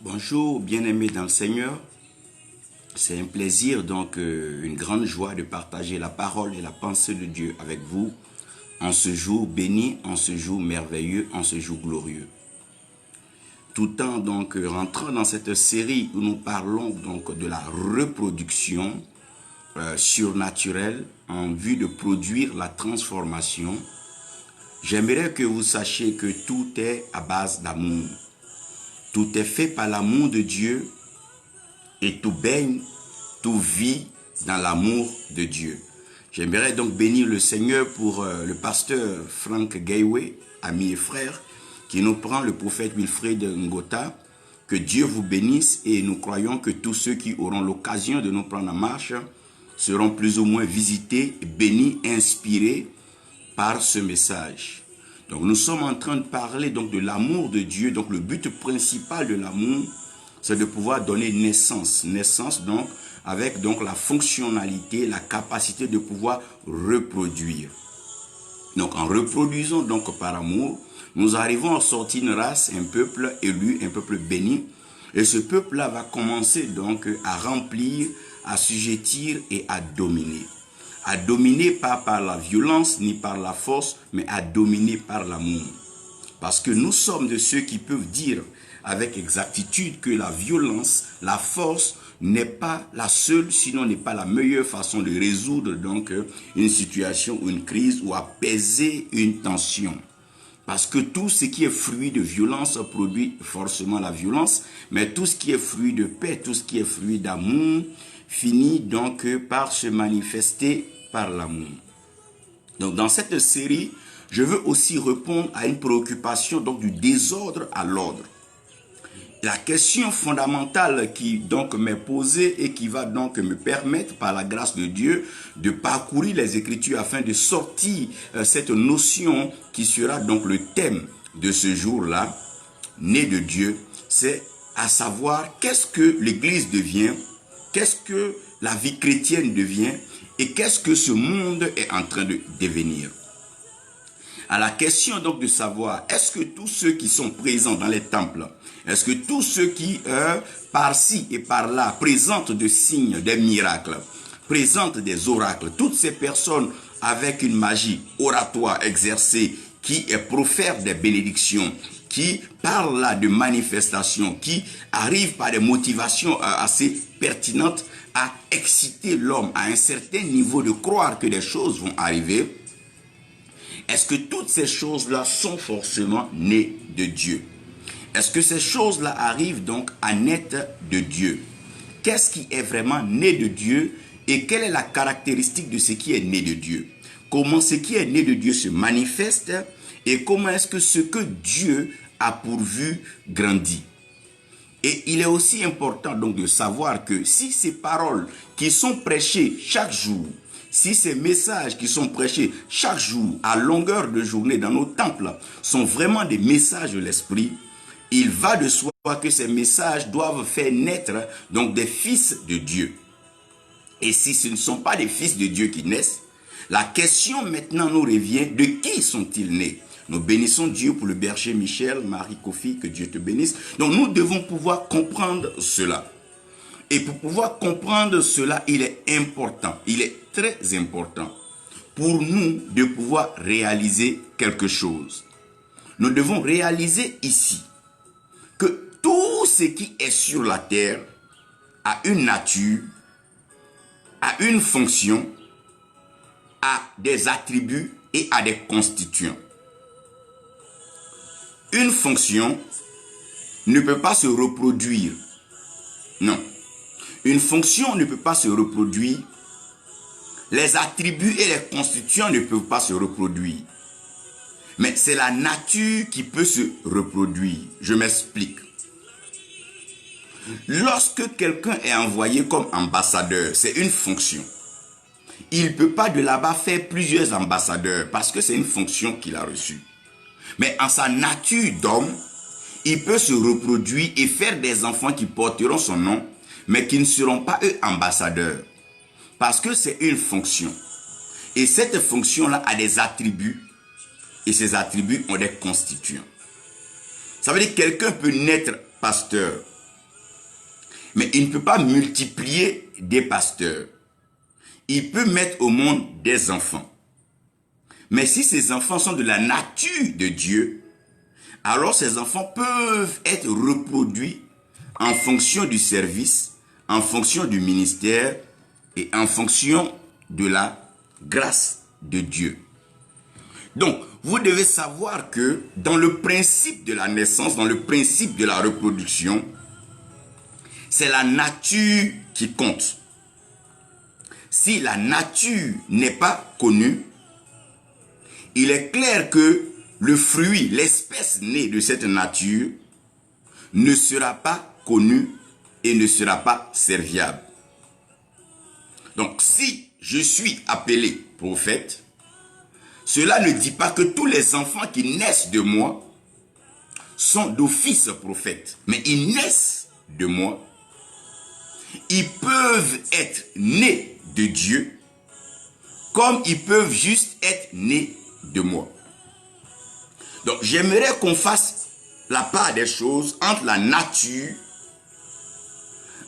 Bonjour, bien-aimés dans le Seigneur. C'est un plaisir, une grande joie de partager la parole et la pensée de Dieu avec vous en ce jour béni, en ce jour merveilleux, en ce jour glorieux. Tout en rentrant dans cette série où nous parlons de la reproduction surnaturelle en vue de produire la transformation, j'aimerais que vous sachiez que tout est à base d'amour. Tout est fait par l'amour de Dieu et tout baigne, tout vit dans l'amour de Dieu. J'aimerais donc bénir le Seigneur pour le pasteur Frank Gaiwe, ami et frère, qui nous prend le prophète Wilfred Ngota. Que Dieu vous bénisse et nous croyons que tous ceux qui auront l'occasion de nous prendre en marche seront plus ou moins visités, bénis, inspirés par ce message. Donc nous sommes en train de parler de l'amour de Dieu. Donc le but principal de l'amour, c'est de pouvoir donner naissance. Naissance avec la fonctionnalité, la capacité de pouvoir reproduire. Donc en reproduisant par amour, nous arrivons à sortir une race, un peuple élu, un peuple béni. Et ce peuple-là va commencer à remplir, à assujettir et à dominer. À dominer pas par la violence ni par la force, mais à dominer par l'amour. Parce que nous sommes de ceux qui peuvent dire avec exactitude que la violence, la force n'est pas la seule, sinon n'est pas la meilleure façon de résoudre une situation ou une crise ou apaiser une tension. Parce que tout ce qui est fruit de violence produit forcément la violence, mais tout ce qui est fruit de paix, tout ce qui est fruit d'amour, finit par se manifester par l'amour. Donc dans cette série, je veux aussi répondre à une préoccupation du désordre à l'ordre. La question fondamentale qui m'est posée et qui va me permettre par la grâce de Dieu de parcourir les Écritures afin de sortir cette notion qui sera le thème de ce jour-là, né de Dieu, c'est à savoir qu'est-ce que l'Église devient, qu'est-ce que la vie chrétienne devient et qu'est-ce que ce monde est en train de devenir. À la question de savoir, est-ce que tous ceux qui sont présents dans les temples, est-ce que tous ceux qui, par-ci et par-là, présentent des signes, des miracles, présentent des oracles, toutes ces personnes avec une magie oratoire exercée, qui profèrent des bénédictions, qui parlent là de manifestations, qui arrivent par des motivations assez pertinentes à exciter l'homme à un certain niveau de croire que des choses vont arriver, est-ce que toutes ces choses-là sont forcément nées de Dieu? Est-ce que ces choses-là arrivent à naître de Dieu? Qu'est-ce qui est vraiment né de Dieu et quelle est la caractéristique de ce qui est né de Dieu? Comment ce qui est né de Dieu se manifeste et comment est-ce que ce que Dieu a pourvu grandit? Et il est aussi important de savoir que si ces paroles qui sont prêchées chaque jour, si ces messages qui sont prêchés chaque jour, à longueur de journée dans nos temples, sont vraiment des messages de l'Esprit, il va de soi que ces messages doivent faire naître des fils de Dieu. Et si ce ne sont pas des fils de Dieu qui naissent, la question maintenant nous revient, de qui sont-ils nés? Nous bénissons Dieu pour le berger Michel, Marie Kofi, que Dieu te bénisse. Donc nous devons pouvoir comprendre cela. Et pour pouvoir comprendre cela, il est important, il est très important pour nous de pouvoir réaliser quelque chose. Nous devons réaliser ici que tout ce qui est sur la terre a une nature, a une fonction, a des attributs et a des constituants. Une fonction ne peut pas se reproduire. Non. Une fonction ne peut pas se reproduire. Les attributs et les constituants ne peuvent pas se reproduire. Mais c'est la nature qui peut se reproduire. Je m'explique. Lorsque quelqu'un est envoyé comme ambassadeur, c'est une fonction. Il ne peut pas de là-bas faire plusieurs ambassadeurs parce que c'est une fonction qu'il a reçue. Mais en sa nature d'homme, il peut se reproduire et faire des enfants qui porteront son nom, mais qui ne seront pas eux ambassadeurs. Parce que c'est une fonction. Et cette fonction-là a des attributs. Et ces attributs ont des constituants. Ça veut dire que quelqu'un peut naître pasteur. Mais il ne peut pas multiplier des pasteurs. Il peut mettre au monde des enfants. Mais si ces enfants sont de la nature de Dieu, alors ces enfants peuvent être reproduits en fonction du service, en fonction du ministère et en fonction de la grâce de Dieu. Donc, vous devez savoir que dans le principe de la naissance, dans le principe de la reproduction, c'est la nature qui compte. Si la nature n'est pas connue, il est clair que le fruit, l'espèce née de cette nature, ne sera pas connue et ne sera pas serviable. Donc, si je suis appelé prophète, cela ne dit pas que tous les enfants qui naissent de moi sont d'office prophètes, mais ils naissent de moi. Ils peuvent être nés de Dieu, comme ils peuvent juste être nés de moi. Donc, j'aimerais qu'on fasse la part des choses entre la nature,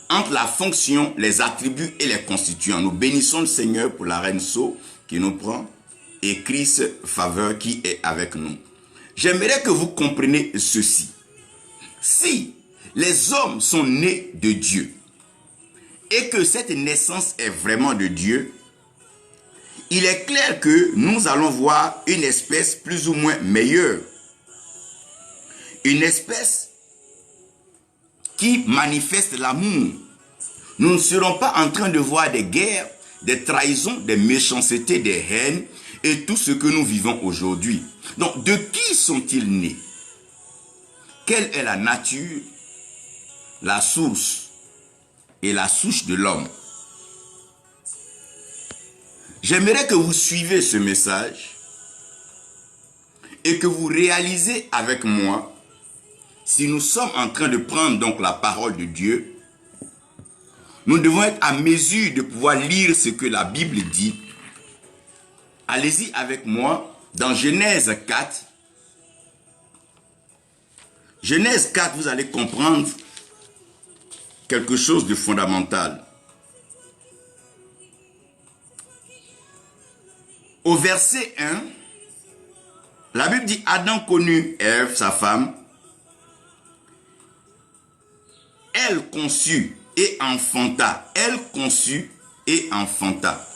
entre la fonction, les attributs et les constituants. Nous bénissons le Seigneur pour la reine So qui nous prend et Christ Faveur qui est avec nous. J'aimerais que vous compreniez ceci. Si les hommes sont nés de Dieu et que cette naissance est vraiment de Dieu, il est clair que nous allons voir une espèce plus ou moins meilleure. Une espèce qui manifeste l'amour. Nous ne serons pas en train de voir des guerres, des trahisons, des méchancetés, des haines et tout ce que nous vivons aujourd'hui. Donc, de qui sont-ils nés? Quelle est la nature, la source et la souche de l'homme? J'aimerais que vous suivez ce message et que vous réalisez avec moi, si nous sommes en train de prendre donc la parole de Dieu, nous devons être à mesure de pouvoir lire ce que la Bible dit. Allez-y avec moi dans Genèse 4. Genèse 4, vous allez comprendre quelque chose de fondamental. Au verset 1, la Bible dit Adam connut Ève, sa femme. Elle conçut et enfanta. Elle conçut et enfanta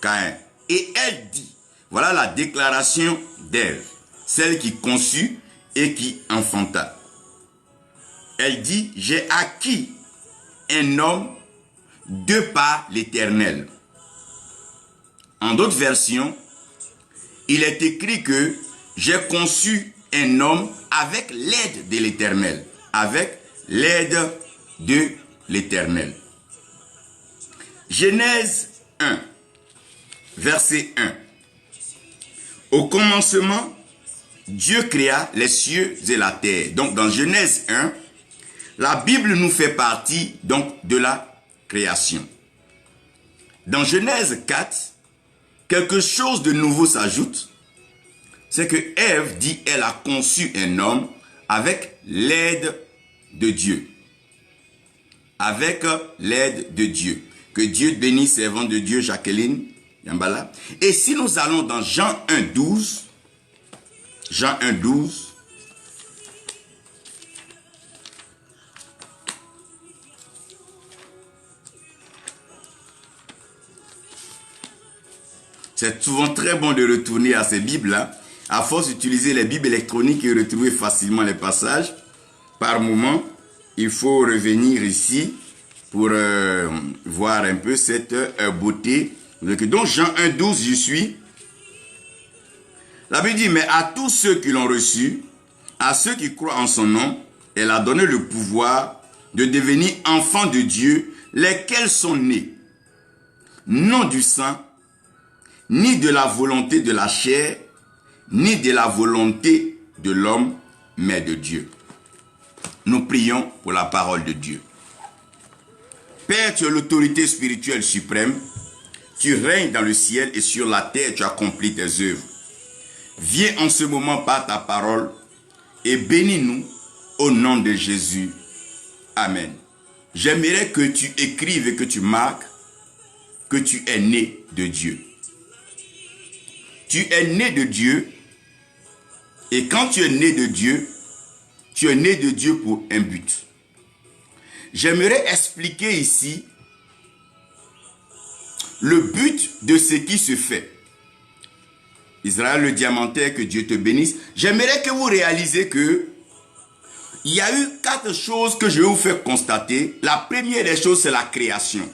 Caïn. Et elle dit, voilà la déclaration d'Ève, celle qui conçut et qui enfanta. Elle dit, j'ai acquis un homme de par l'Éternel. En d'autres versions, il est écrit que j'ai conçu un homme avec l'aide de l'Éternel. Avec l'aide de l'Éternel. Genèse 1, verset 1. Au commencement, Dieu créa les cieux et la terre. Donc dans Genèse 1, la Bible nous fait partie donc de la création. Dans Genèse 4, quelque chose de nouveau s'ajoute. C'est que Ève dit elle a conçu un homme avec l'aide de Dieu. Avec l'aide de Dieu. Que Dieu bénisse servante de Dieu Jacqueline Yambala. Et si nous allons dans Jean 1, 12, Jean 1, 12, c'est souvent très bon de retourner à ces Bibles-là. À force d'utiliser les Bibles électroniques et retrouver facilement les passages, par moment, il faut revenir ici pour voir un peu cette beauté. Donc Jean 1, 12, je suis. La Bible dit, mais à tous ceux qui l'ont reçu, à ceux qui croient en son nom, elle a donné le pouvoir de devenir enfants de Dieu, lesquels sont nés, non du sang, ni de la volonté de la chair, ni de la volonté de l'homme, mais de Dieu. Nous prions pour la parole de Dieu. Père, tu es l'autorité spirituelle suprême. Tu règnes dans le ciel et sur la terre, tu accomplis tes œuvres. Viens en ce moment par ta parole et bénis-nous au nom de Jésus. Amen. j'aimerais que tu écrives et que tu marques que tu es né de Dieu. Tu es né de Dieu. Et quand tu es né de Dieu, tu es né de Dieu pour un but. J'aimerais expliquer ici le but de ce qui se fait. Israël le diamantaire, que Dieu te bénisse. J'aimerais que vous réalisez que il y a eu 4 choses que je vais vous faire constater. La première des choses, c'est la création.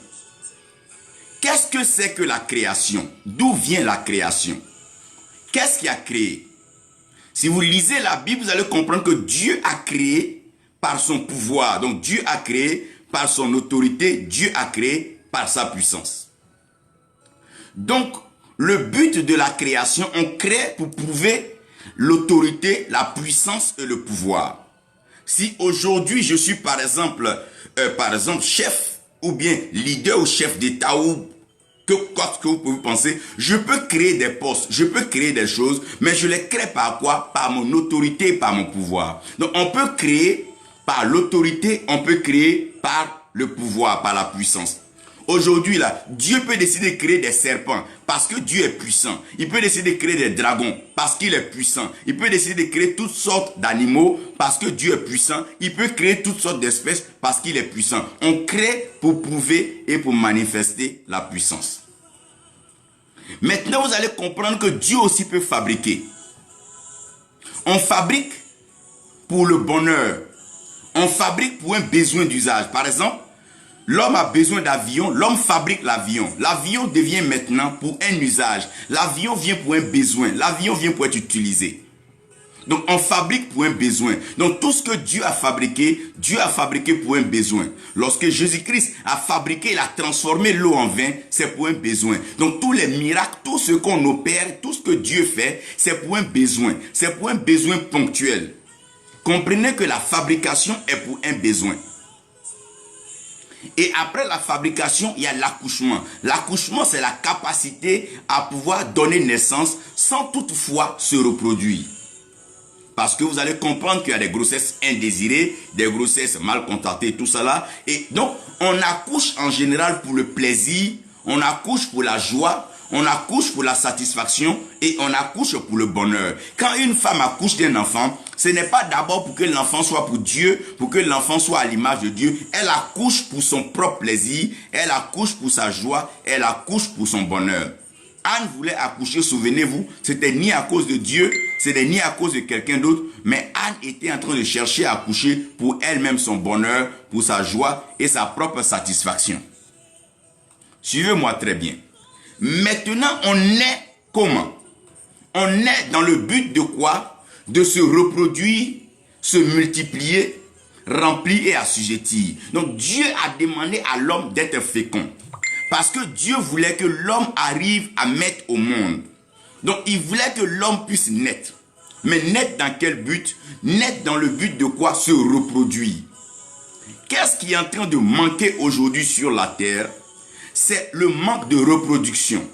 Qu'est-ce que c'est que la création? D'où vient la création? Qu'est-ce qui a créé? Si vous lisez la Bible, vous allez comprendre que Dieu a créé par son pouvoir. Donc Dieu a créé par son autorité. Dieu a créé par sa puissance. Donc, le but de la création, on crée pour prouver l'autorité, la puissance et le pouvoir. Si aujourd'hui je suis par exemple chef ou bien leader ou chef d'État ou quoi que vous pouvez penser, je peux créer des postes, je peux créer des choses, mais je les crée par quoi? Par mon autorité et par mon pouvoir. Donc on peut créer par l'autorité, on peut créer par le pouvoir, par la puissance. Aujourd'hui, là, Dieu peut décider de créer des serpents parce que Dieu est puissant. Il peut décider de créer des dragons parce qu'il est puissant. Il peut décider de créer toutes sortes d'animaux parce que Dieu est puissant. Il peut créer toutes sortes d'espèces parce qu'il est puissant. On crée pour prouver et pour manifester la puissance. Maintenant, vous allez comprendre que Dieu aussi peut fabriquer. On fabrique pour le bonheur. On fabrique pour un besoin d'usage. Par exemple, l'homme a besoin d'avion, l'homme fabrique l'avion. L'avion devient maintenant pour un usage. L'avion vient pour un besoin. L'avion vient pour être utilisé. Donc on fabrique pour un besoin. Donc tout ce que Dieu a fabriqué pour un besoin. Lorsque Jésus-Christ a fabriqué, il a transformé l'eau en vin, c'est pour un besoin. Donc tous les miracles, tout ce qu'on opère, tout ce que Dieu fait, c'est pour un besoin. C'est pour un besoin ponctuel. Comprenez que la fabrication est pour un besoin. Et après la fabrication, il y a l'accouchement. L'accouchement, c'est la capacité à pouvoir donner naissance sans toutefois se reproduire. Parce que vous allez comprendre qu'il y a des grossesses indésirées, des grossesses mal contactées, tout ça là. Et donc, on accouche en général pour le plaisir, on accouche pour la joie, on accouche pour la satisfaction et on accouche pour le bonheur. Quand une femme accouche d'un enfant, ce n'est pas d'abord pour que l'enfant soit pour Dieu, pour que l'enfant soit à l'image de Dieu. Elle accouche pour son propre plaisir, elle accouche pour sa joie, elle accouche pour son bonheur. Anne voulait accoucher, souvenez-vous, c'était ni à cause de Dieu, c'était ni à cause de quelqu'un d'autre, mais Anne était en train de chercher à accoucher pour elle-même son bonheur, pour sa joie et sa propre satisfaction. Suivez-moi très bien. Maintenant, on est comment? On est dans le but de quoi? De se reproduire, se multiplier, remplir et assujettir. Donc Dieu a demandé à l'homme d'être fécond. Parce que Dieu voulait que l'homme arrive à mettre au monde. Donc il voulait que l'homme puisse naître. Mais naître dans quel but? Naître dans le but de quoi? Se reproduire. Qu'est-ce qui est en train de manquer aujourd'hui sur la terre? C'est le manque de reproduction.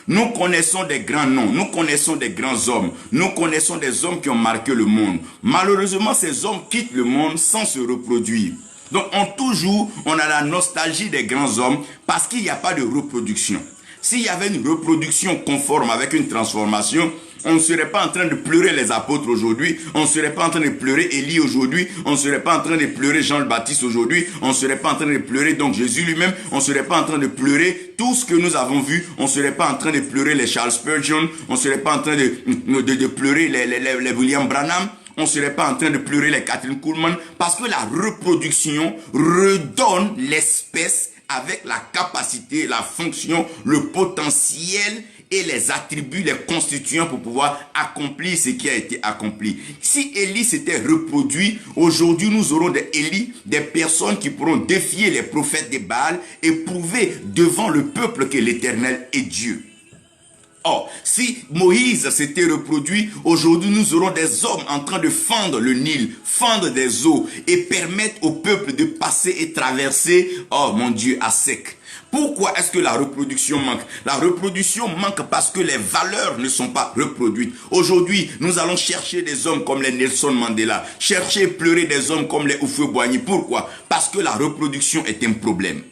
Nous connaissons des grands noms, nous connaissons des grands hommes, nous connaissons des hommes qui ont marqué le monde. Malheureusement, ces hommes quittent le monde sans se reproduire. Donc, on a la nostalgie des grands hommes parce qu'il n'y a pas de reproduction. S'il y avait une reproduction conforme avec une transformation, on ne serait pas en train de pleurer les apôtres aujourd'hui, on ne serait pas en train de pleurer Élie aujourd'hui, on ne serait pas en train de pleurer Jean le Baptiste aujourd'hui, on ne serait pas en train de pleurer donc Jésus lui-même, on ne serait pas en train de pleurer tout ce que nous avons vu, on ne serait pas en train de pleurer les Charles Spurgeon, on ne serait pas en train de pleurer les William Branham, on ne serait pas en train de pleurer les Catherine Kuhlman, parce que la reproduction redonne l'espèce avec la capacité, la fonction, le potentiel et les attributs, les constituants pour pouvoir accomplir ce qui a été accompli. Si Élie s'était reproduit, aujourd'hui nous aurons des Élie, des personnes qui pourront défier les prophètes de Baal et prouver devant le peuple que l'Éternel est Dieu. Or, si Moïse s'était reproduit, aujourd'hui nous aurons des hommes en train de fendre le Nil, fendre des eaux et permettre au peuple de passer et traverser, oh mon Dieu, à sec. Pourquoi est-ce que la reproduction manque? La reproduction manque parce que les valeurs ne sont pas reproduites. Aujourd'hui, nous allons chercher des hommes comme les Nelson Mandela, chercher et pleurer des hommes comme les Houphouët-Boigny. Pourquoi? Parce que la reproduction est un problème.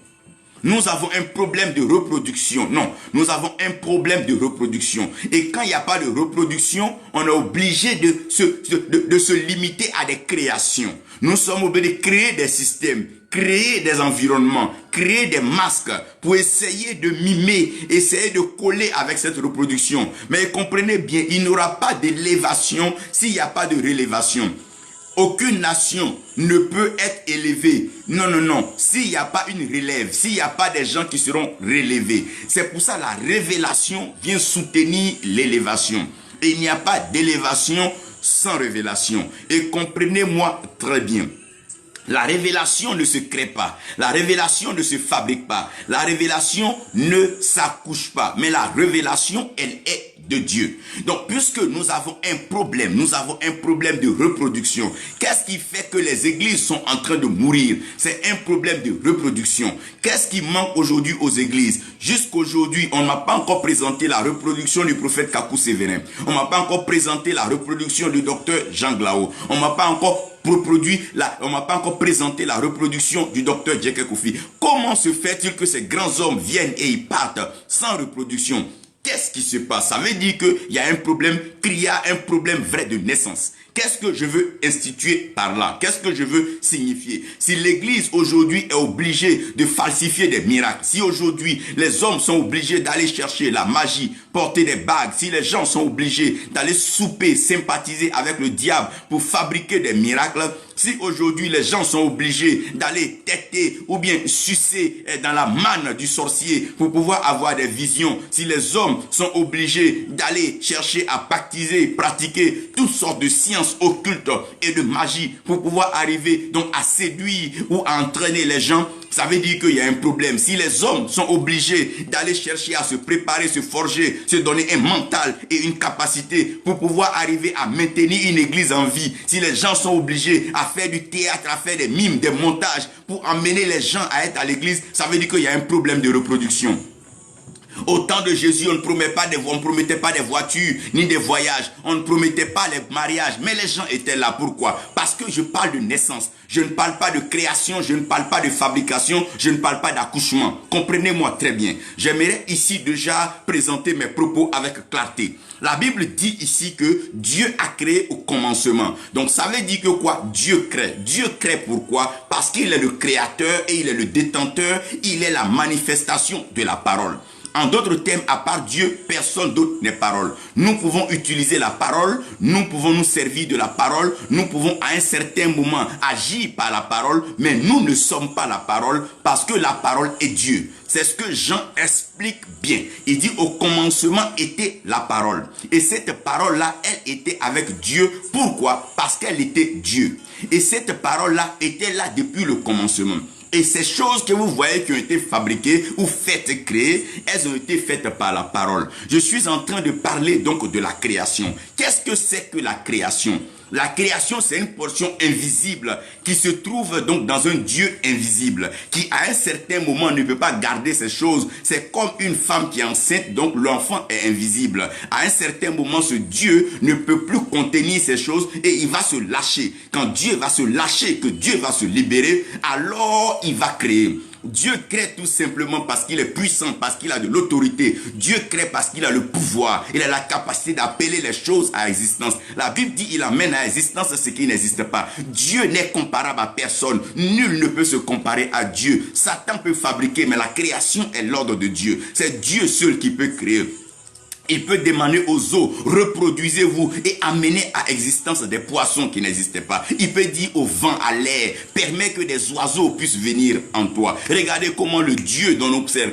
Nous avons un problème de reproduction. Non, nous avons un problème de reproduction. Et quand il n'y a pas de reproduction, on est obligé de se limiter à des créations. Nous sommes obligés de créer des systèmes, créer des environnements, créer des masques pour essayer de mimer, essayer de coller avec cette reproduction. Mais comprenez bien, il n'y aura pas d'élévation s'il n'y a pas de rélévation. Aucune nation ne peut être élevée. Non, non, non. S'il n'y a pas une relève, s'il n'y a pas des gens qui seront relevés. C'est pour ça que la révélation vient soutenir l'élévation. Et il n'y a pas d'élévation sans révélation. Et comprenez-moi très bien. La révélation ne se crée pas. La révélation ne se fabrique pas. La révélation ne s'accouche pas. Mais la révélation, elle est de Dieu. Donc, puisque nous avons un problème de reproduction. Qu'est-ce qui fait que les églises sont en train de mourir? C'est un problème de reproduction. Qu'est-ce qui manque aujourd'hui aux églises? Jusqu'aujourd'hui, on ne m'a pas encore présenté la reproduction du prophète Kakou Sévérin. On ne m'a pas encore présenté la reproduction du docteur Jean Glao. On ne m'a pas encore on m'a pas encore présenté la reproduction du docteur Djeke Koufi. Comment se fait-il que ces grands hommes viennent et ils partent sans reproduction? Qu'est-ce qui se passe? Ça veut dire qu'il y a un problème, qu'il y a un problème vrai de naissance. Qu'est-ce que je veux instituer par là? Qu'est-ce que je veux signifier? Si l'église aujourd'hui est obligée de falsifier des miracles, si aujourd'hui les hommes sont obligés d'aller chercher la magie, porter des bagues, si les gens sont obligés d'aller souper, sympathiser avec le diable pour fabriquer des miracles, si aujourd'hui les gens sont obligés d'aller têter ou bien sucer dans la manne du sorcier pour pouvoir avoir des visions, si les hommes sont obligés d'aller chercher à baptiser, pratiquer toutes sortes de sciences occultes et de magie pour pouvoir arriver donc à séduire ou à entraîner les gens, ça veut dire qu'il y a un problème. Si les hommes sont obligés d'aller chercher à se préparer, se forger, se donner un mental et une capacité pour pouvoir arriver à maintenir une église en vie, si les gens sont obligés à faire du théâtre, à faire des mimes, des montages pour emmener les gens à être à l'église, ça veut dire qu'il y a un problème de reproduction. Au temps de Jésus, on ne promettait pas des voitures ni des voyages. On ne promettait pas les mariages. Mais les gens étaient là. Pourquoi? Parce que je parle de naissance. Je ne parle pas de création. Je ne parle pas de fabrication. Je ne parle pas d'accouchement. Comprenez-moi très bien. J'aimerais ici déjà présenter mes propos avec clarté. La Bible dit ici que Dieu a créé au commencement. Donc ça veut dire que quoi? Dieu crée. Dieu crée pourquoi? Parce qu'il est le créateur et il est le détenteur. Il est la manifestation de la parole. En d'autres termes, à part Dieu, personne d'autre n'est parole. Nous pouvons utiliser la parole, nous pouvons nous servir de la parole, nous pouvons à un certain moment agir par la parole, mais nous ne sommes pas la parole parce que la parole est Dieu. C'est ce que Jean explique bien. Il dit au commencement était la parole. Et cette parole-là, elle était avec Dieu. Pourquoi? Parce qu'elle était Dieu. Et cette parole-là était là depuis le commencement. Et ces choses que vous voyez qui ont été fabriquées ou faites, créées, elles ont été faites par la parole. Je suis en train de parler donc de la création. Qu'est-ce que c'est que la création? La création, c'est une portion invisible qui se trouve donc dans un Dieu invisible, qui à un certain moment ne peut pas garder ces choses. C'est comme une femme qui est enceinte, donc l'enfant est invisible. À un certain moment, ce Dieu ne peut plus contenir ces choses et il va se lâcher. Quand Dieu va se lâcher, que Dieu va se libérer, alors il va créer. Dieu crée tout simplement parce qu'il est puissant, parce qu'il a de l'autorité. Dieu crée parce qu'il a le pouvoir. Il a la capacité d'appeler les choses à existence. La Bible dit qu'il amène à existence ce qui n'existe pas. Dieu n'est comparable à personne. Nul ne peut se comparer à Dieu. Satan peut fabriquer, mais la création est l'ordre de Dieu. C'est Dieu seul qui peut créer. Il peut demander aux eaux, reproduisez-vous et amener à existence des poissons qui n'existaient pas. Il peut dire au vent, à l'air, permet que des oiseaux puissent venir en toi. Regardez comment le Dieu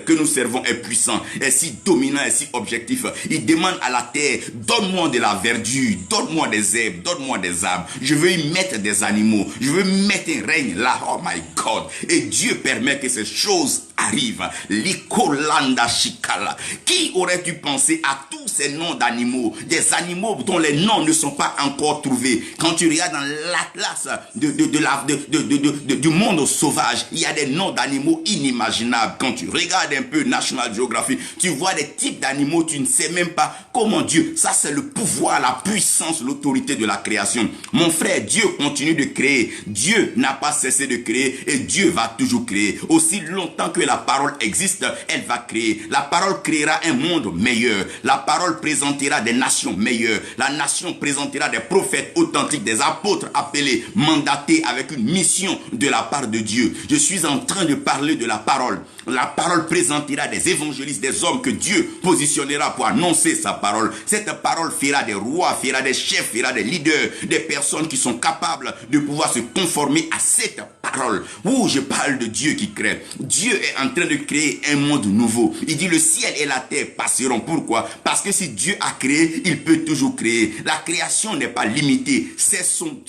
que nous servons est puissant, est si dominant, est si objectif. Il demande à la terre, donne-moi de la verdure, donne-moi des herbes, donne-moi des arbres. Je veux y mettre des animaux, je veux mettre un règne là, oh my God. Et Dieu permet que ces choses arrive. Likolanda Shikala. Qui aurait dû penser à tous ces noms d'animaux, des animaux dont les noms ne sont pas encore trouvés? Quand tu regardes dans l'atlas du monde sauvage, il y a des noms d'animaux inimaginables. Quand tu regardes un peu National Geographic, tu vois des types d'animaux, tu ne sais même pas comment Dieu. Ça, c'est le pouvoir, la puissance, l'autorité de la création. Mon frère, Dieu continue de créer. Dieu n'a pas cessé de créer et Dieu va toujours créer. Aussi longtemps que la parole existe, elle va créer. La parole créera un monde meilleur. La parole présentera des nations meilleures. La nation présentera des prophètes authentiques, des apôtres appelés, mandatés avec une mission de la part de Dieu. Je suis en train de parler de la parole. La parole présentera des évangélistes, des hommes que Dieu positionnera pour annoncer sa parole. Cette parole fera des rois, fera des chefs, fera des leaders, des personnes qui sont capables de pouvoir se conformer à cette parole. Ouh, je parle de Dieu qui crée. Dieu est en train de créer un monde nouveau. Il dit le ciel et la terre passeront. Pourquoi? Parce que si Dieu a créé, il peut toujours créer. La création n'est pas limitée. C'est son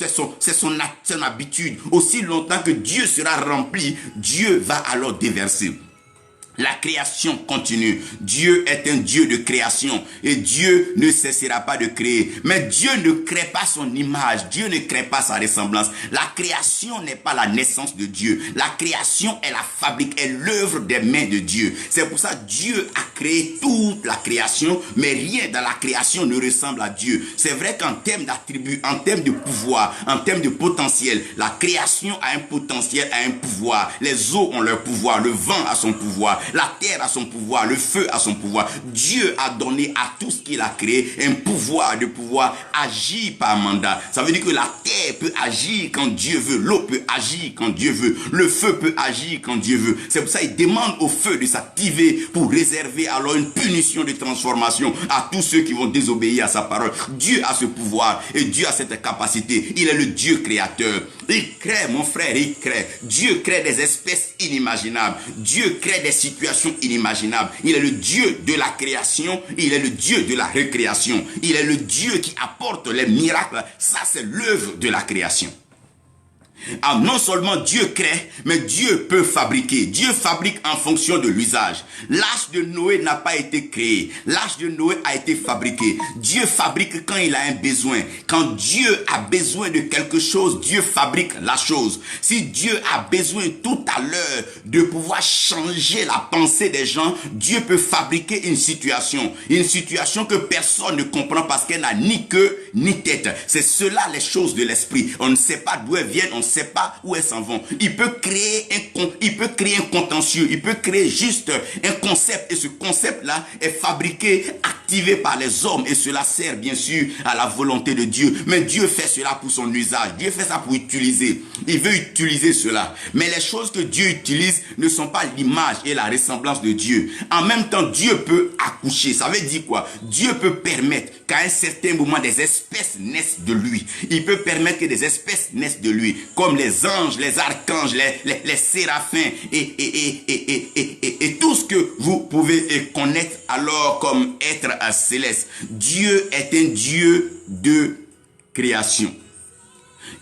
habitude. Aussi longtemps que Dieu sera rempli, Dieu va alors déverser. La création continue. Dieu est un Dieu de création et Dieu ne cessera pas de créer. Mais Dieu ne crée pas son image. Dieu ne crée pas sa ressemblance. La création n'est pas la naissance de Dieu. La création est la fabrique, est l'œuvre des mains de Dieu. C'est pour ça que Dieu a créé toute la création, mais rien dans la création ne ressemble à Dieu. C'est vrai qu'en termes d'attributs, en termes de pouvoir, en termes de potentiel, la création a un potentiel, a un pouvoir. Les eaux ont leur pouvoir, le vent a son pouvoir. La terre a son pouvoir, le feu a son pouvoir. Dieu a donné à tout ce qu'il a créé un pouvoir de pouvoir agir par mandat. Ça veut dire que la terre peut agir quand Dieu veut. L'eau peut agir quand Dieu veut. Le feu peut agir quand Dieu veut. C'est pour ça qu'il demande au feu de s'activer pour réserver alors une punition de transformation à tous ceux qui vont désobéir à sa parole. Dieu a ce pouvoir et Dieu a cette capacité. Il est le Dieu créateur. Il crée, mon frère, il crée. Dieu crée des espèces inimaginables. Dieu crée des situations inimaginables. Il est le Dieu de la création. Il est le Dieu de la récréation. Il est le Dieu qui apporte les miracles. Ça, c'est l'œuvre de la création. Ah, non seulement Dieu crée, mais Dieu peut fabriquer. Dieu fabrique en fonction de l'usage. L'arche de Noé n'a pas été créée. L'arche de Noé a été fabriquée. Dieu fabrique quand il a un besoin. Quand Dieu a besoin de quelque chose, Dieu fabrique la chose. Si Dieu a besoin tout à l'heure de pouvoir changer la pensée des gens, Dieu peut fabriquer une situation. Une situation que personne ne comprend parce qu'elle n'a ni queue ni tête. C'est cela les choses de l'esprit. On ne sait pas d'où elles viennent, on ne sait pas où elles s'en vont. Il peut créer un contentieux, il peut créer juste un concept et ce concept-là est fabriqué, activé par les hommes et cela sert bien sûr à la volonté de Dieu. Mais Dieu fait cela pour son usage, Dieu fait ça pour utiliser. Il veut utiliser cela. Mais les choses que Dieu utilise ne sont pas l'image et la ressemblance de Dieu. En même temps, Dieu peut accoucher. Ça veut dire quoi? Dieu peut permettre qu'à un certain moment des espèces naissent de lui. Il peut permettre que des espèces naissent de lui. Comme les anges, les archanges, les séraphins et tout ce que vous pouvez connaître alors comme être céleste. Dieu est un Dieu de création.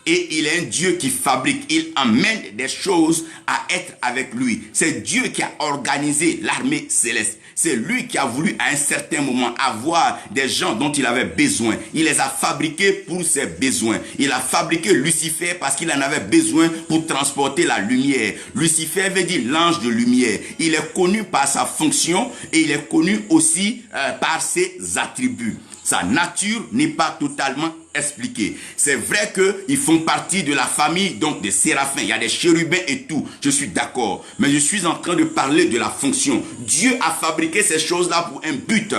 Et il est un Dieu qui fabrique, il amène des choses à être avec lui. C'est Dieu qui a organisé l'armée céleste. C'est lui qui a voulu à un certain moment avoir des gens dont il avait besoin. Il les a fabriqués pour ses besoins. Il a fabriqué Lucifer parce qu'il en avait besoin pour transporter la lumière. Lucifer veut dire l'ange de lumière. Il est connu par sa fonction et il est connu aussi par ses attributs. Sa nature n'est pas totalement expliquée. C'est vrai qu'ils font partie de la famille donc des séraphins. Il y a des chérubins et tout. Je suis d'accord. Mais je suis en train de parler de la fonction. Dieu a fabriqué ces choses-là pour un but.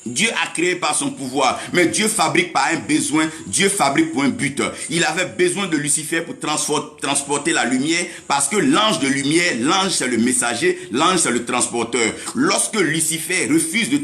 Dieu a créé par son pouvoir, mais Dieu fabrique par un besoin, Dieu fabrique pour un but. Il avait besoin de Lucifer pour transporter la lumière, parce que l'ange de lumière, l'ange c'est le messager, l'ange c'est le transporteur. Lorsque Lucifer refuse de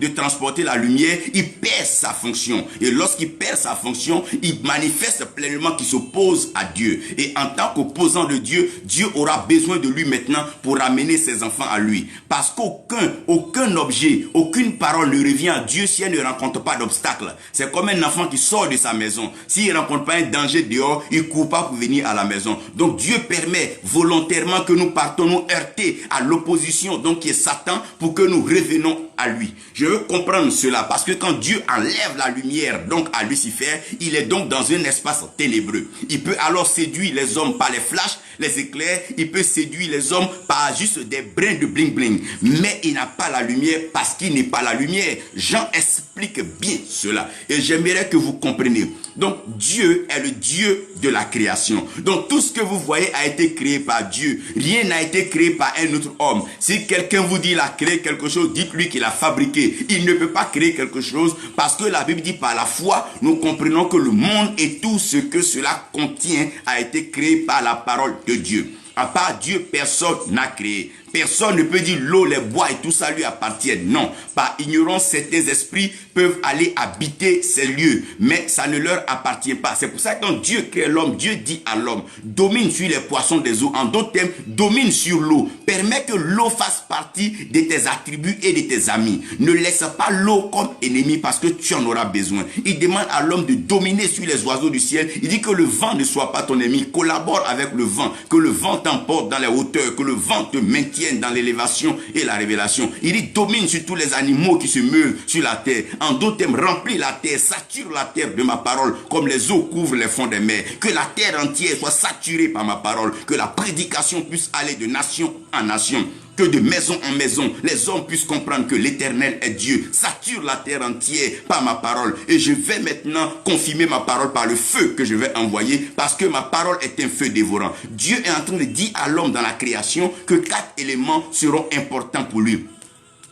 transporter la lumière, il perd sa fonction. Et lorsqu'il perd sa fonction, il manifeste pleinement qu'il s'oppose à Dieu. Et en tant qu'opposant de Dieu, Dieu aura besoin de lui maintenant pour ramener ses enfants à lui. Parce qu'aucun objet, aucune parole parole ne revient à Dieu si elle ne rencontre pas d'obstacle. C'est comme un enfant qui sort de sa maison. S'il ne rencontre pas un danger dehors, il ne court pas pour venir à la maison. Donc Dieu permet volontairement que nous partons nous heurter à l'opposition, donc qui est Satan, pour que nous revenons à lui. Je veux comprendre cela parce que quand Dieu enlève la lumière donc à Lucifer, il est donc dans un espace ténébreux. Il peut alors séduire les hommes par les flashs, les éclairs, il peut séduire les hommes par juste des brins de bling bling. Mais il n'a pas la lumière parce qu'il n'est pas la lumière. Jean explique bien cela et j'aimerais que vous compreniez. Donc Dieu est le Dieu de la création. Donc tout ce que vous voyez a été créé par Dieu. Rien n'a été créé par un autre homme. Si quelqu'un vous dit qu'il a créé quelque chose, dites-lui qu'il a fabriqué. Il ne peut pas créer quelque chose parce que la Bible dit par la foi, nous comprenons que le monde et tout ce que cela contient a été créé par la parole de Dieu. À part Dieu, personne n'a créé. Personne ne peut dire l'eau, les bois et tout ça lui appartiennent. Non, par ignorance, certains esprits peuvent aller habiter ces lieux, mais ça ne leur appartient pas. C'est pour ça que quand Dieu crée l'homme, Dieu dit à l'homme, domine sur les poissons des eaux. En d'autres termes, domine sur l'eau. Permets que l'eau fasse partie de tes attributs et de tes amis. Ne laisse pas l'eau comme ennemi parce que tu en auras besoin. Il demande à l'homme de dominer sur les oiseaux du ciel. Il dit que le vent ne soit pas ton ennemi. Collabore avec le vent, que le vent t'emporte dans les hauteurs, que le vent te maintienne dans l'élévation et la révélation. Il dit domine sur tous les animaux qui se meuvent sur la terre. En d'autres termes, remplis la terre, sature la terre de ma parole comme les eaux couvrent les fonds des mers. Que la terre entière soit saturée par ma parole. Que la prédication puisse aller de nation en nation. Que de maison en maison, les hommes puissent comprendre que l'Éternel est Dieu. Sature la terre entière par ma parole. Et je vais maintenant confirmer ma parole par le feu que je vais envoyer parce que ma parole est un feu dévorant. Dieu est en train de dire à l'homme dans la création que 4 éléments seront importants pour lui.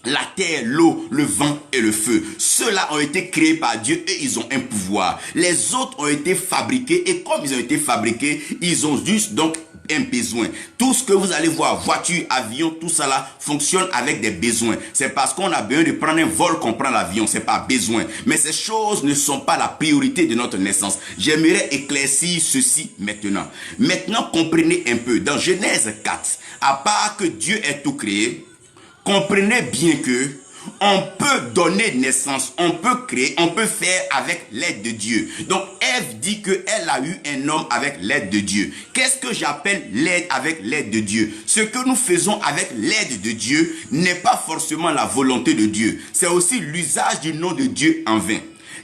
La terre, l'eau, le vent et le feu. Ceux-là ont été créés par Dieu et ils ont un pouvoir. Les autres ont été fabriqués et comme ils ont été fabriqués, ils ont juste donc un besoin. Tout ce que vous allez voir, voiture, avion, tout ça là, fonctionne avec des besoins. C'est parce qu'on a besoin de prendre un vol qu'on prend l'avion, c'est pas besoin. Mais ces choses ne sont pas la priorité de notre naissance. J'aimerais éclaircir ceci maintenant. Maintenant, comprenez un peu. Dans Genèse 4, à part que Dieu ait tout créé, comprenez bien que on peut donner naissance, on peut créer, on peut faire avec l'aide de Dieu. Donc Ève dit qu'elle a eu un homme avec l'aide de Dieu. Qu'est-ce que j'appelle l'aide avec l'aide de Dieu? Ce que nous faisons avec l'aide de Dieu n'est pas forcément la volonté de Dieu. C'est aussi l'usage du nom de Dieu en vain.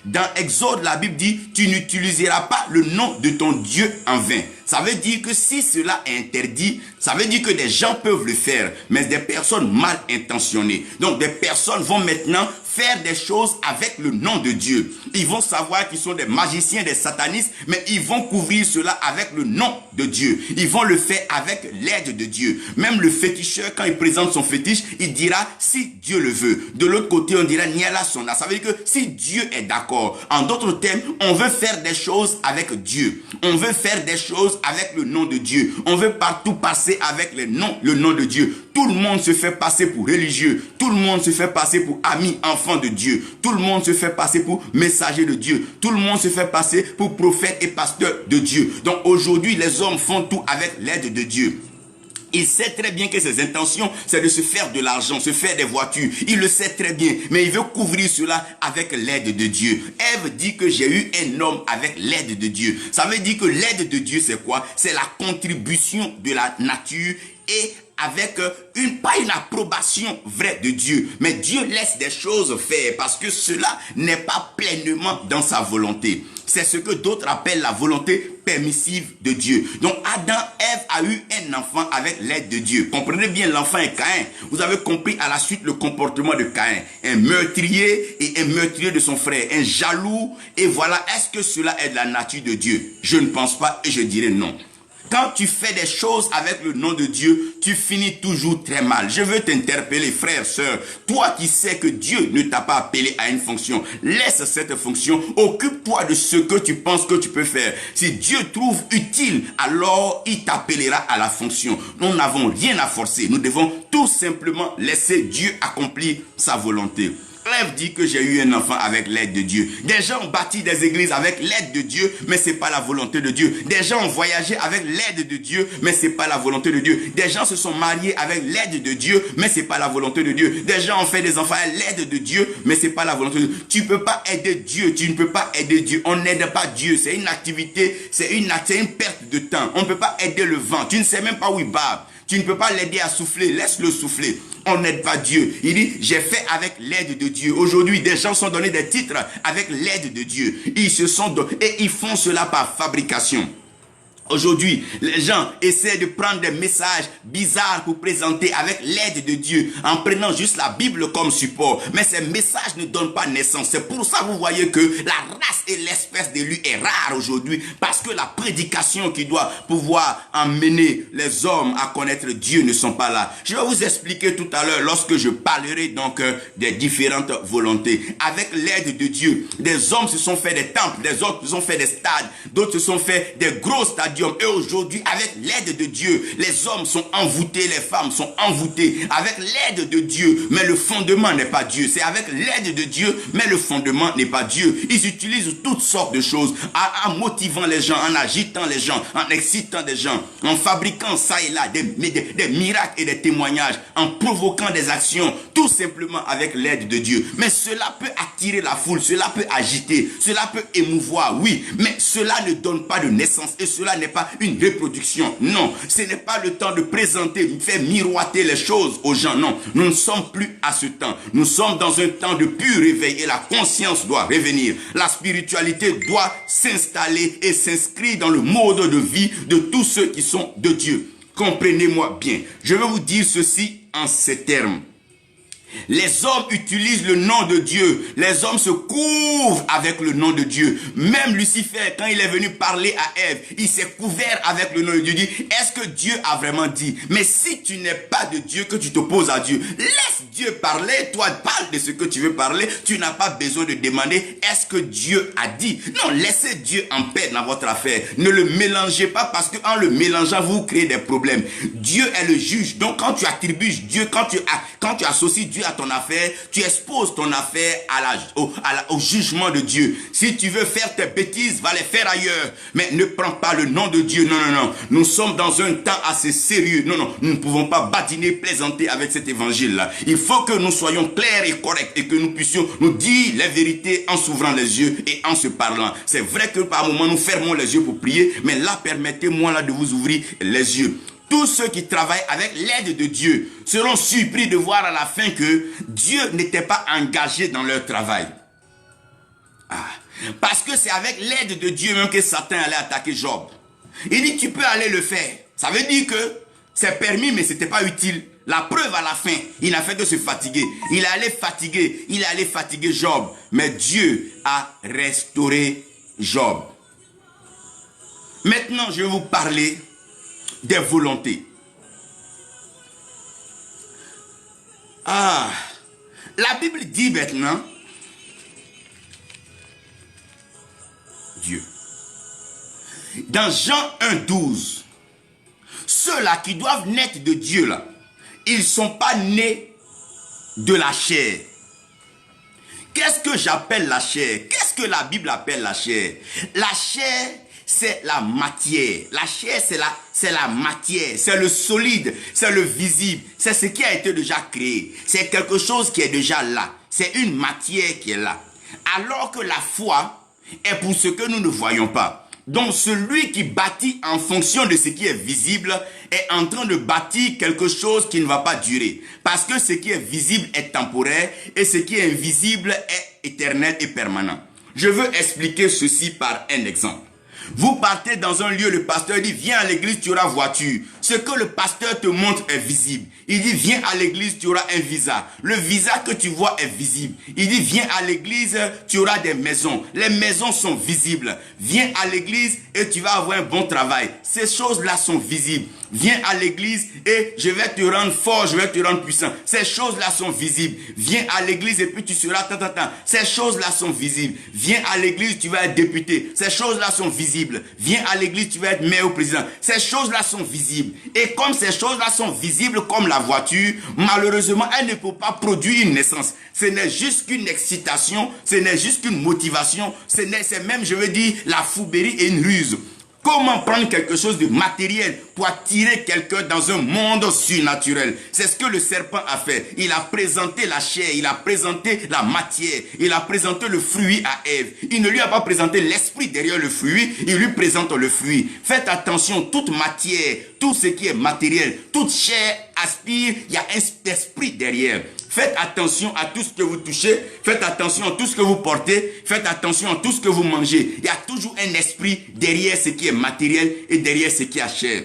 Dans Exode, la Bible dit, tu n'utiliseras pas le nom de ton Dieu en vain. Ça veut dire que si cela est interdit, ça veut dire que des gens peuvent le faire, mais des personnes mal intentionnées. Donc des personnes vont maintenant faire des choses avec le nom de Dieu. Ils vont savoir qu'ils sont des magiciens, des satanistes, mais ils vont couvrir cela avec le nom de Dieu. Ils vont le faire avec l'aide de Dieu. Même le féticheur, quand il présente son fétiche, il dira si Dieu le veut. De l'autre côté, on dira niala sona. Ça veut dire que si Dieu est d'accord. En d'autres termes, on veut faire des choses avec Dieu. On veut faire des choses avec le nom de Dieu. On veut partout passer avec le nom de Dieu. Tout le monde se fait passer pour religieux. Tout le monde se fait passer pour ami, enfant de Dieu. Tout le monde se fait passer pour messager de Dieu. Tout le monde se fait passer pour prophète et pasteur de Dieu. Donc aujourd'hui, les hommes font tout avec l'aide de Dieu. Il sait très bien que ses intentions, c'est de se faire de l'argent, se faire des voitures. Il le sait très bien, mais il veut couvrir cela avec l'aide de Dieu. Ève dit que j'ai eu un homme avec l'aide de Dieu. Ça veut dire que l'aide de Dieu, c'est quoi? C'est la contribution de la nature et avec pas une approbation vraie de Dieu. Mais Dieu laisse des choses faire parce que cela n'est pas pleinement dans sa volonté. C'est ce que d'autres appellent la volonté permissive de Dieu. Donc Adam, Ève a eu un enfant avec l'aide de Dieu. Comprenez bien, l'enfant est Caïn. Vous avez compris à la suite le comportement de Caïn. Un meurtrier et un meurtrier de son frère. Un jaloux. Et voilà, est-ce que cela est de la nature de Dieu? Je ne pense pas et je dirais non. Quand tu fais des choses avec le nom de Dieu, tu finis toujours très mal. Je veux t'interpeller, frère, sœur. Toi qui sais que Dieu ne t'a pas appelé à une fonction, laisse cette fonction. Occupe-toi de ce que tu penses que tu peux faire. Si Dieu trouve utile, alors il t'appellera à la fonction. Nous n'avons rien à forcer. Nous devons tout simplement laisser Dieu accomplir sa volonté. rêve dit que j'ai eu un enfant avec l'aide de Dieu. Des gens ont bâti des églises avec l'aide de Dieu, mais c'est pas la volonté de Dieu. Des gens ont voyagé avec l'aide de Dieu, mais c'est pas la volonté de Dieu. Des gens se sont mariés avec l'aide de Dieu, mais c'est pas la volonté de Dieu. Des gens ont fait des enfants avec l'aide de Dieu, mais c'est pas la volonté de Dieu. Tu peux pas aider Dieu, tu ne peux pas aider Dieu. On n'aide pas Dieu, c'est une activité, c'est une perte de temps. On ne peut pas aider le vent, tu ne sais même pas où il bat. Tu ne peux pas l'aider à souffler, laisse-le souffler. On n'aide pas Dieu. Il dit, j'ai fait avec l'aide de Dieu. Aujourd'hui, des gens sont donnés des titres avec l'aide de Dieu. Et ils font cela par fabrication. Aujourd'hui, les gens essaient de prendre des messages bizarres pour présenter avec l'aide de Dieu, en prenant juste la Bible comme support. Mais ces messages ne donnent pas naissance. C'est pour ça que vous voyez que la race et l'espèce d'élu est rare aujourd'hui, parce que la prédication qui doit pouvoir emmener les hommes à connaître Dieu ne sont pas là. Je vais vous expliquer tout à l'heure lorsque je parlerai donc des différentes volontés. Avec l'aide de Dieu, des hommes se sont fait des temples, des autres se sont fait des stades, d'autres se sont fait des gros stades. Et aujourd'hui, avec l'aide de Dieu, les hommes sont envoûtés, les femmes sont envoûtées avec l'aide de Dieu, mais le fondement n'est pas Dieu. C'est avec l'aide de Dieu, mais le fondement n'est pas Dieu. Ils utilisent toutes sortes de choses en motivant les gens, en agitant les gens, en excitant des gens, en fabriquant ça et là des miracles et des témoignages, en provoquant des actions, tout simplement avec l'aide de Dieu. Mais cela peut attirer la foule, cela peut agiter, cela peut émouvoir, oui, mais cela ne donne pas de naissance et cela n'est pas une reproduction. Non, ce n'est pas le temps de présenter, de faire miroiter les choses aux gens. Non, nous ne sommes plus à ce temps. Nous sommes dans un temps de pur réveil et la conscience doit revenir. La spiritualité doit s'installer et s'inscrire dans le mode de vie de tous ceux qui sont de Dieu. Comprenez-moi bien. Je vais vous dire ceci en ces termes. Les hommes utilisent le nom de Dieu. Les hommes se couvrent avec le nom de Dieu. Même Lucifer, quand il est venu parler à Ève, il s'est couvert avec le nom de Dieu. Il dit, est-ce que Dieu a vraiment dit? Mais si tu n'es pas de Dieu, que tu t'opposes à Dieu, laisse Dieu parler. Toi, parle de ce que tu veux parler. Tu n'as pas besoin de demander, est-ce que Dieu a dit? Non, laissez Dieu en paix dans votre affaire. Ne le mélangez pas parce qu'en le mélangeant, vous créez des problèmes. Dieu est le juge. Donc, quand tu attribues Dieu, quand tu associes Dieu à ton affaire, tu exposes ton affaire au jugement de Dieu. Si tu veux faire tes bêtises, va les faire ailleurs. Mais ne prends pas le nom de Dieu. Non, non, non. Nous sommes dans un temps assez sérieux. Non, non. Nous ne pouvons pas badiner, plaisanter avec cet évangile-là. Il faut que nous soyons clairs et corrects et que nous puissions nous dire la vérité en s'ouvrant les yeux et en se parlant. C'est vrai que par moments nous fermons les yeux pour prier, mais là, permettez-moi là de vous ouvrir les yeux. Tous ceux qui travaillent avec l'aide de Dieu seront surpris de voir à la fin que Dieu n'était pas engagé dans leur travail. Parce que c'est avec l'aide de Dieu même que Satan allait attaquer Job. Il dit, tu peux aller le faire. Ça veut dire que c'est permis, mais ce n'était pas utile. La preuve à la fin, il n'a fait que se fatiguer. Il allait fatiguer Job. Mais Dieu a restauré Job. Maintenant, je vais vous parler des volontés. La Bible dit maintenant, Dieu. Dans Jean 1,12, ceux-là qui doivent naître de Dieu, là, ils ne sont pas nés de la chair. Qu'est-ce que j'appelle la chair? Qu'est-ce que la Bible appelle la chair? La chair, c'est la matière. La chair, c'est la matière. C'est le solide, c'est le visible. C'est ce qui a été déjà créé. C'est quelque chose qui est déjà là. C'est une matière qui est là. Alors que la foi est pour ce que nous ne voyons pas. Donc celui qui bâtit en fonction de ce qui est visible est en train de bâtir quelque chose qui ne va pas durer. Parce que ce qui est visible est temporaire et ce qui est invisible est éternel et permanent. Je veux expliquer ceci par un exemple. Vous partez dans un lieu, le pasteur dit, viens à l'église, tu auras voiture. Ce que le pasteur te montre est visible. Il dit, viens à l'église, tu auras un visa. Le visa que tu vois est visible. Il dit, viens à l'église, tu auras des maisons. Les maisons sont visibles. Viens à l'église et tu vas avoir un bon travail. Ces choses-là sont visibles. Viens à l'église et je vais te rendre fort, je vais te rendre puissant. Ces choses-là sont visibles. Viens à l'église et puis tu seras tant. Ces choses-là sont visibles. Viens à l'église, tu vas être député. Ces choses-là sont visibles. Viens à l'église, tu vas être maire ou président. Ces choses-là sont visibles. Et comme ces choses-là sont visibles comme la voiture, malheureusement, elle ne peut pas produire une naissance. Ce n'est juste qu'une excitation, ce n'est juste qu'une motivation, c'est même, je veux dire, la fouberie et une ruse. Comment prendre quelque chose de matériel pour attirer quelqu'un dans un monde surnaturel? C'est ce que le serpent a fait. Il a présenté la chair, il a présenté la matière, il a présenté le fruit à Ève. Il ne lui a pas présenté l'esprit derrière le fruit, il lui présente le fruit. Faites attention, toute matière, tout ce qui est matériel, toute chair aspire, il y a un esprit derrière. Faites attention à tout ce que vous touchez, faites attention à tout ce que vous portez, faites attention à tout ce que vous mangez. Il y a toujours un esprit derrière ce qui est matériel et derrière ce qui est chair.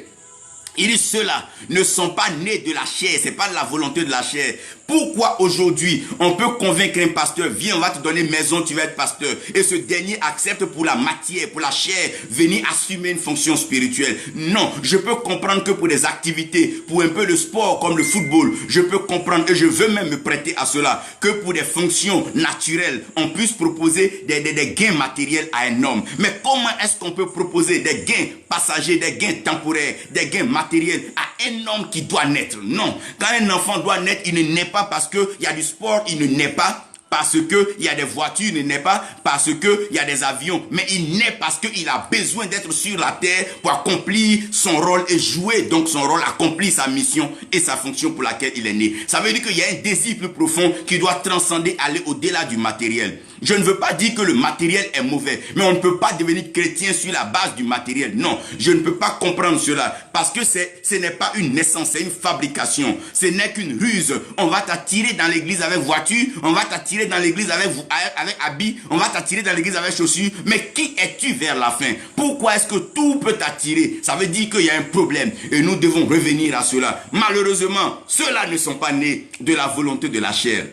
Il dit ceux-là ne sont pas nés de la chair, c'est pas de la volonté de la chair. Pourquoi aujourd'hui on peut convaincre un pasteur, viens on va te donner maison, tu vas être pasteur. Et ce dernier accepte pour la matière, pour la chair, venir assumer une fonction spirituelle. Non, je peux comprendre que pour des activités, pour un peu de sport comme le football, je peux comprendre et je veux même me prêter à cela. Que pour des fonctions naturelles, on puisse proposer des gains matériels à un homme. Mais comment est-ce qu'on peut proposer des gains passagers, des gains temporaires, des gains matériels à un homme qui doit naître? Non, quand un enfant doit naître, il ne naît pas parce qu'il y a du sport, il ne naît pas parce qu'il y a des voitures, il ne naît pas parce qu'il y a des avions, mais il naît parce qu'il a besoin d'être sur la terre pour accomplir son rôle et jouer donc son rôle, accomplir sa mission et sa fonction pour laquelle il est né. Ça veut dire qu'il y a un désir plus profond qui doit transcender, aller au-delà du matériel. Je ne veux pas dire que le matériel est mauvais, mais on ne peut pas devenir chrétien sur la base du matériel. Non, je ne peux pas comprendre cela parce que ce n'est pas une naissance, c'est une fabrication. Ce n'est qu'une ruse. On va t'attirer dans l'église avec voiture, on va t'attirer dans l'église avec habit, on va t'attirer dans l'église avec chaussures. Mais qui es-tu vers la fin? Pourquoi est-ce que tout peut t'attirer? Ça veut dire qu'il y a un problème et nous devons revenir à cela. Malheureusement, ceux-là ne sont pas nés de la volonté de la chair.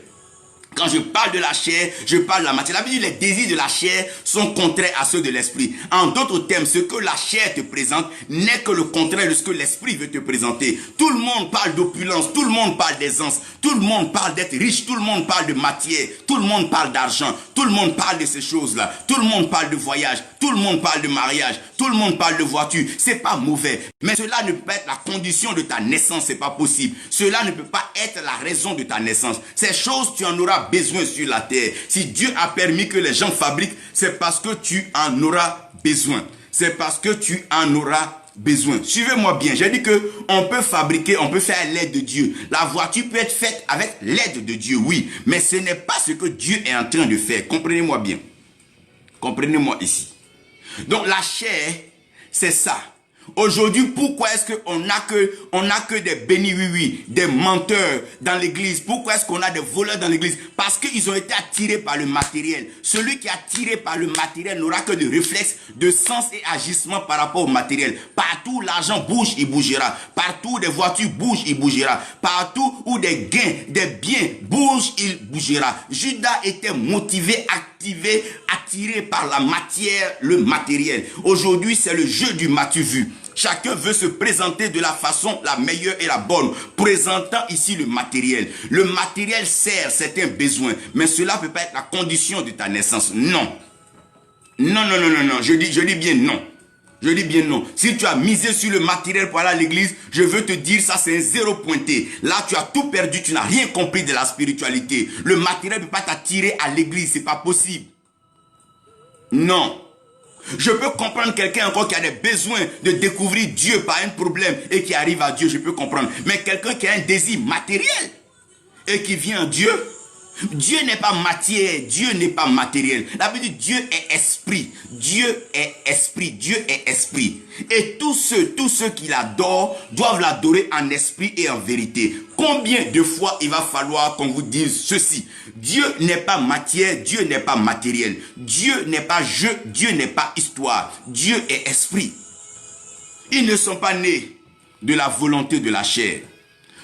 Quand je parle de la chair, je parle de la matière. La Bible dit les désirs de la chair sont contraires à ceux de l'esprit. En d'autres termes, ce que la chair te présente n'est que le contraire de ce que l'esprit veut te présenter. Tout le monde parle d'opulence, tout le monde parle d'aisance, tout le monde parle d'être riche, tout le monde parle de matière, tout le monde parle d'argent, tout le monde parle de ces choses-là, tout le monde parle de voyage, tout le monde parle de mariage, tout le monde parle de voiture. C'est pas mauvais, mais cela ne peut pas être la condition de ta naissance, c'est pas possible. Cela ne peut pas être la raison de ta naissance. Ces choses, tu en auras besoin sur la terre. Si Dieu a permis que les gens fabriquent, c'est parce que tu en auras besoin. C'est parce que tu en auras besoin. Suivez-moi bien. J'ai dit que on peut fabriquer, on peut faire à l'aide de Dieu. La voiture peut être faite avec l'aide de Dieu, oui. Mais ce n'est pas ce que Dieu est en train de faire. Comprenez-moi bien. Comprenez-moi ici. Donc la chair, c'est ça. Aujourd'hui, pourquoi est-ce qu'on n'a que des bénis oui, des menteurs dans l'église? Pourquoi est-ce qu'on a des voleurs dans l'église? Parce qu'ils ont été attirés par le matériel. Celui qui est attiré par le matériel n'aura que de réflexes, de sens et agissement par rapport au matériel. Partout où l'argent bouge, il bougera. Partout où des voitures bougent, il bougera. Partout où des gains, des biens bougent, il bougera. Judas était motivé, activé, attiré par la matière, le matériel. Aujourd'hui, c'est le jeu du m'as-tu vu. Chacun veut se présenter de la façon la meilleure et la bonne, présentant ici le matériel. Le matériel sert certains besoins, mais cela ne peut pas être la condition de ta naissance. Non. Non, non, non, non, non. Je dis bien non. Je dis bien non. Si tu as misé sur le matériel pour aller à l'église, je veux te dire ça, c'est un zéro pointé. Là, tu as tout perdu, tu n'as rien compris de la spiritualité. Le matériel ne peut pas t'attirer à l'église, c'est pas possible. Non. Je peux comprendre quelqu'un encore qui a des besoins de découvrir Dieu par un problème et qui arrive à Dieu, je peux comprendre. Mais quelqu'un qui a un désir matériel et qui vient à Dieu, Dieu n'est pas matière, Dieu n'est pas matériel. La Bible dit Dieu est esprit. Dieu est esprit, Dieu est esprit. Et tous ceux qui l'adorent doivent l'adorer en esprit et en vérité. Combien de fois il va falloir qu'on vous dise ceci? Dieu n'est pas matière, Dieu n'est pas matériel. Dieu n'est pas jeu, Dieu n'est pas histoire. Dieu est esprit. Ils ne sont pas nés de la volonté de la chair.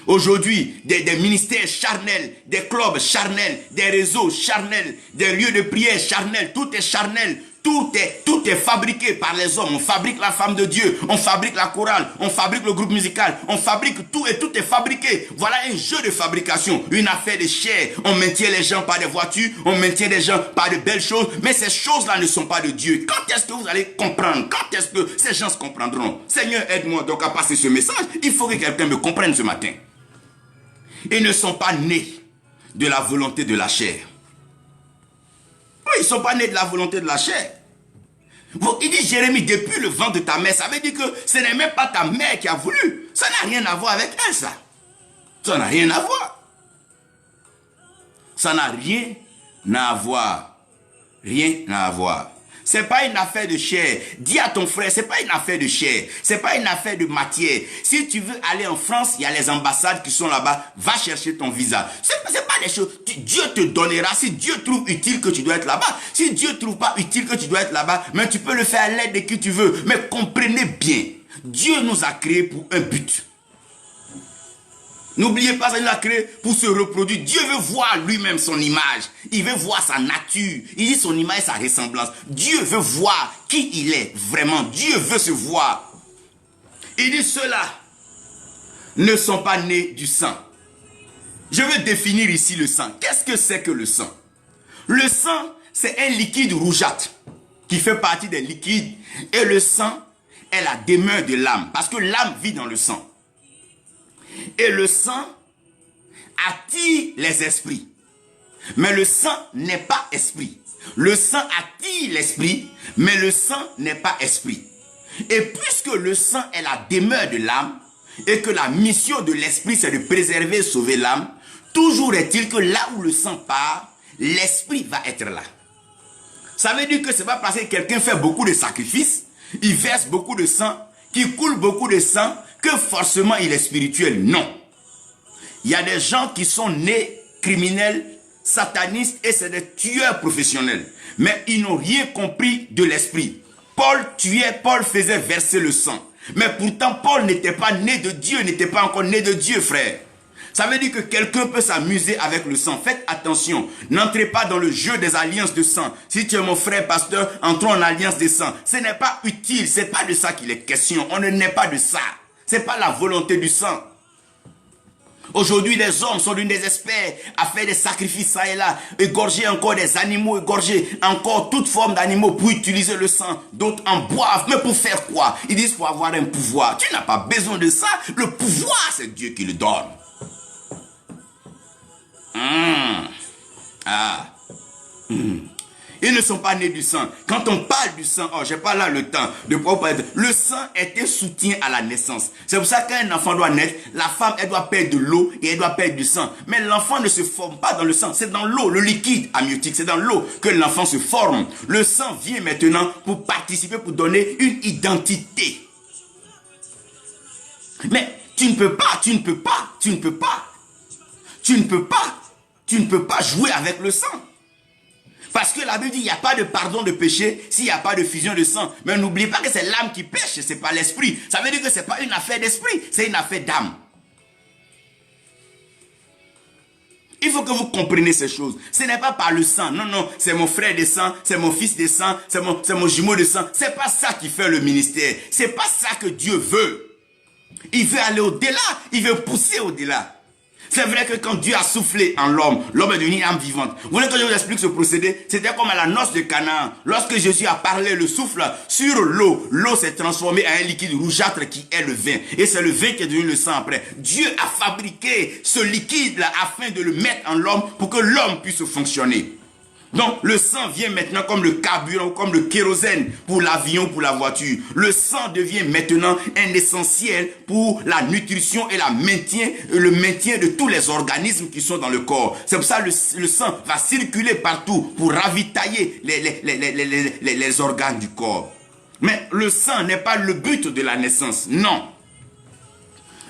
Aujourd'hui, des ministères charnels, des clubs charnels, des réseaux charnels, des lieux de prière charnels, tout est charnel, Tout est fabriqué par les hommes. On fabrique la femme de Dieu, on fabrique la chorale, on fabrique le groupe musical, on fabrique tout et tout est fabriqué. Voilà un jeu de fabrication, une affaire de chair. On maintient les gens par des voitures, on maintient les gens par de belles choses, mais ces choses-là ne sont pas de Dieu. Quand est-ce que vous allez comprendre? Quand est-ce que ces gens se comprendront? Seigneur, aide-moi donc à passer ce message. Il faut que quelqu'un me comprenne ce matin. Ils ne sont pas nés de la volonté de la chair. Ils ne sont pas nés de la volonté de la chair. Il dit Jérémie, depuis le ventre de ta mère, ça veut dire que ce n'est même pas ta mère qui a voulu. Ça n'a rien à voir avec elle, ça. Ça n'a rien à voir. Ça n'a rien à voir. Rien à voir. C'est pas une affaire de chair. Dis à ton frère, c'est pas une affaire de chair. C'est pas une affaire de matière. Si tu veux aller en France, il y a les ambassades qui sont là-bas. Va chercher ton visa. C'est pas des choses. Dieu te donnera. Si Dieu trouve utile que tu dois être là-bas. Si Dieu trouve pas utile que tu dois être là-bas, mais tu peux le faire à l'aide de qui tu veux. Mais comprenez bien, Dieu nous a créés pour un but. N'oubliez pas, il l'a créé pour se reproduire. Dieu veut voir lui-même son image. Il veut voir sa nature. Il dit son image et sa ressemblance. Dieu veut voir qui il est vraiment. Dieu veut se voir. Il dit ceux-là ne sont pas nés du sang. Je veux définir ici le sang. Qu'est-ce que c'est que le sang? Le sang, c'est un liquide rougeâtre qui fait partie des liquides. Et le sang est la demeure de l'âme. Parce que l'âme vit dans le sang. Et le sang attire les esprits. Mais le sang n'est pas esprit. Le sang attire l'esprit, mais le sang n'est pas esprit. Et puisque le sang est la demeure de l'âme, et que la mission de l'esprit c'est de préserver et sauver l'âme, toujours est-il que là où le sang part, l'esprit va être là. Ça veut dire que c'est pas parce que quelqu'un fait beaucoup de sacrifices, il verse beaucoup de sang, qu'il coule beaucoup de sang, que forcément il est spirituel. Non. Il y a des gens qui sont nés criminels, satanistes et c'est des tueurs professionnels. Mais ils n'ont rien compris de l'esprit. Paul tuait, Paul faisait verser le sang. Mais pourtant Paul n'était pas né de Dieu, n'était pas encore né de Dieu, frère. Ça veut dire que quelqu'un peut s'amuser avec le sang. Faites attention. N'entrez pas dans le jeu des alliances de sang. Si tu es mon frère pasteur, entrons en alliance de sang. Ce n'est pas utile. Ce n'est pas de ça qu'il est question. On ne naît pas de ça. Ce n'est pas la volonté du sang. Aujourd'hui, les hommes sont d'une des experts à faire des sacrifices ça et là, égorger encore des animaux, égorger encore toute forme d'animaux pour utiliser le sang. D'autres en boivent. Mais pour faire quoi? Ils disent pour avoir un pouvoir. Tu n'as pas besoin de ça. Le pouvoir, c'est Dieu qui le donne. Ils ne sont pas nés du sang. Quand on parle du sang, j'ai pas là le temps de pouvoir parler. Le sang est un soutien à la naissance. C'est pour ça qu'un enfant doit naître, la femme elle doit perdre de l'eau et elle doit perdre du sang. Mais l'enfant ne se forme pas dans le sang, c'est dans l'eau, le liquide amniotique, c'est dans l'eau que l'enfant se forme. Le sang vient maintenant pour participer, pour donner une identité. Mais tu ne peux pas jouer avec le sang. Parce que la Bible dit il n'y a pas de pardon de péché s'il n'y a pas de fusion de sang. Mais n'oubliez pas que c'est l'âme qui pêche, ce n'est pas l'esprit. Ça veut dire que ce n'est pas une affaire d'esprit, c'est une affaire d'âme. Il faut que vous compreniez ces choses. Ce n'est pas par le sang. Non, non, c'est mon frère de sang, c'est mon fils de sang, c'est mon jumeau de sang. Ce n'est pas ça qui fait le ministère. Ce n'est pas ça que Dieu veut. Il veut aller au-delà, il veut pousser au-delà. C'est vrai que quand Dieu a soufflé en l'homme, l'homme est devenu une âme vivante. Vous voulez que je vous explique ce procédé? C'était comme à la noce de Canaan. Lorsque Jésus a parlé le souffle sur l'eau, l'eau s'est transformée en un liquide rougeâtre qui est le vin. Et c'est le vin qui est devenu le sang après. Dieu a fabriqué ce liquide-là afin de le mettre en l'homme pour que l'homme puisse fonctionner. Donc le sang vient maintenant comme le carburant, comme le kérosène pour l'avion, pour la voiture. Le sang devient maintenant un essentiel pour la nutrition et le maintien de tous les organismes qui sont dans le corps. C'est pour ça que le sang va circuler partout pour ravitailler les organes du corps. Mais le sang n'est pas le but de la naissance, non.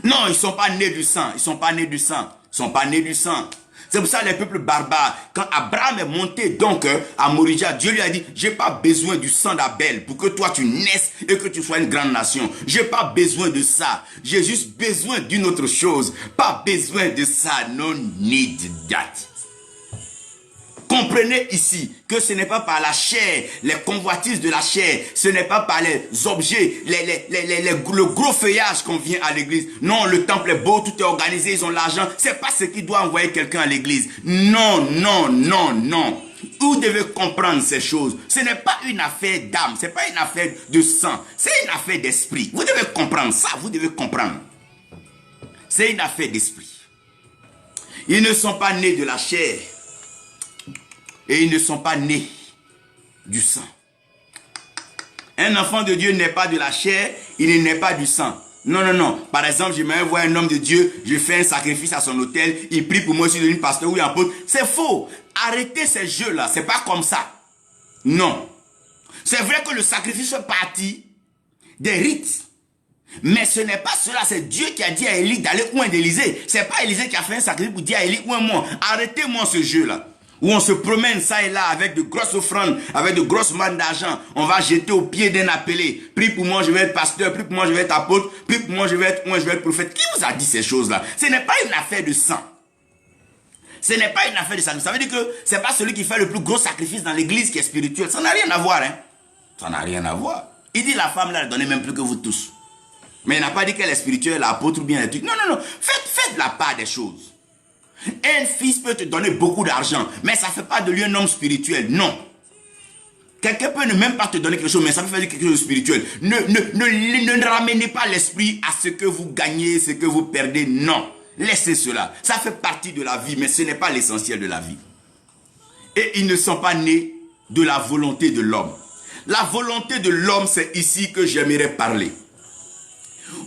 Non, ils ne sont pas nés du sang, ils ne sont pas nés du sang, ils ne sont pas nés du sang. C'est pour ça que les peuples barbares, quand Abraham est monté donc à Moria, Dieu lui a dit, j'ai pas besoin du sang d'Abel pour que toi tu naisses et que tu sois une grande nation. J'ai pas besoin de ça. J'ai juste besoin d'une autre chose. Pas besoin de ça. No need that. Comprenez ici que ce n'est pas par la chair, les convoitises de la chair, ce n'est pas par les objets, le gros feuillage qu'on vient à l'église. Non, le temple est beau, tout est organisé, ils ont l'argent. C'est pas ce qui doit envoyer quelqu'un à l'église. Non, non, non, non. Vous devez comprendre ces choses. Ce n'est pas une affaire d'âme, ce n'est pas une affaire de sang, c'est une affaire d'esprit. Vous devez comprendre ça, vous devez comprendre. C'est une affaire d'esprit. Ils ne sont pas nés de la chair et ils ne sont pas nés du sang. Un enfant de Dieu n'est pas de la chair, il n'est pas du sang. Non, non, non. Par exemple, je vais voir un homme de Dieu, je fais un sacrifice à son autel, il prie pour moi, je suis devenu pasteur ou un apôtre. C'est faux. Arrêtez ces jeux-là. C'est pas comme ça. Non. C'est vrai que le sacrifice fait partie des rites. Mais ce n'est pas cela. C'est Dieu qui a dit à Élie d'aller loin d'Élysée. C'est pas Élysée qui a fait un sacrifice pour dire à Élie, ouin-moi. Arrêtez-moi ce jeu-là. Où on se promène ça et là avec de grosses offrandes, avec de grosses mannes d'argent. On va jeter au pied d'un appelé. Prie pour moi, je vais être pasteur. Prie pour moi, je vais être apôtre. Prie pour moi, je vais être prophète. Qui vous a dit ces choses-là? Ce n'est pas une affaire de sang. Ce n'est pas une affaire de sang. Ça veut dire que ce n'est pas celui qui fait le plus gros sacrifice dans l'église qui est spirituel. Ça n'a rien à voir. Hein? Ça n'a rien à voir. Il dit la femme là, elle donnait même plus que vous tous. Mais il n'a pas dit qu'elle est spirituelle, l'apôtre ou bien les trucs. Non, non, non. Faites la part des choses. Un fils peut te donner beaucoup d'argent, mais ça ne fait pas de lui un homme spirituel. Non. Quelqu'un peut ne même pas te donner quelque chose, mais ça peut faire quelque chose de spirituel. Ne ramenez pas l'esprit à ce que vous gagnez, ce que vous perdez. Non. Laissez cela. Ça fait partie de la vie, mais ce n'est pas l'essentiel de la vie. Et ils ne sont pas nés de la volonté de l'homme. La volonté de l'homme, c'est ici que j'aimerais parler.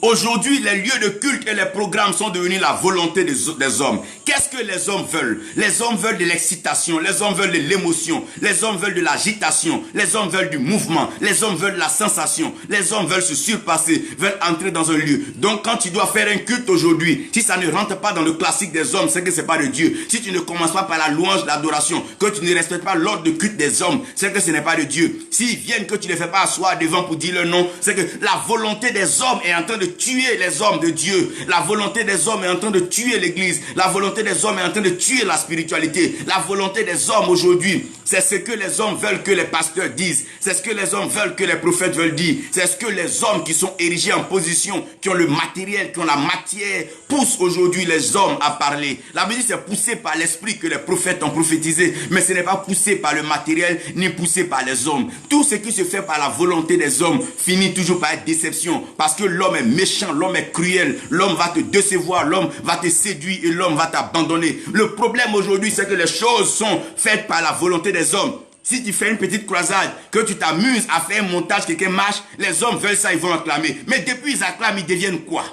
Aujourd'hui, les lieux de culte et les programmes sont devenus la volonté des hommes. Qu'est-ce que les hommes veulent? Les hommes veulent de l'excitation, les hommes veulent de l'émotion, les hommes veulent de l'agitation, les hommes veulent du mouvement, les hommes veulent de la sensation, les hommes veulent se surpasser, veulent entrer dans un lieu. Donc quand tu dois faire un culte aujourd'hui, si ça ne rentre pas dans le classique des hommes, c'est que c'est pas de Dieu. Si tu ne commences pas par la louange, l'adoration, que tu ne respectes pas l'ordre de culte des hommes, c'est que ce n'est pas de Dieu. S'ils viennent que tu ne fais pas asseoir devant pour dire leur nom, c'est que la volonté des hommes est en train de tuer les hommes de Dieu. La volonté des hommes est en train de tuer l'église. La volonté des hommes est en train de tuer la spiritualité. La volonté des hommes aujourd'hui, c'est ce que les hommes veulent que les pasteurs disent. C'est ce que les hommes veulent que les prophètes veulent dire. C'est ce que les hommes qui sont érigés en position, qui ont le matériel, qui ont la matière, poussent aujourd'hui les hommes à parler. La Bible dit c'est poussé par l'esprit que les prophètes ont prophétisé, mais ce n'est pas poussé par le matériel, ni poussé par les hommes. Tout ce qui se fait par la volonté des hommes finit toujours par être déception, parce que l'homme est méchant, l'homme est cruel, l'homme va te décevoir, l'homme va te séduire et l'homme va t'abandonner. Le problème aujourd'hui, c'est que les choses sont faites par la volonté des hommes. Si tu fais une petite croisade, que tu t'amuses à faire un montage, quelqu'un marche, les hommes veulent ça, ils vont acclamer. Mais depuis ils acclament, ils deviennent quoi?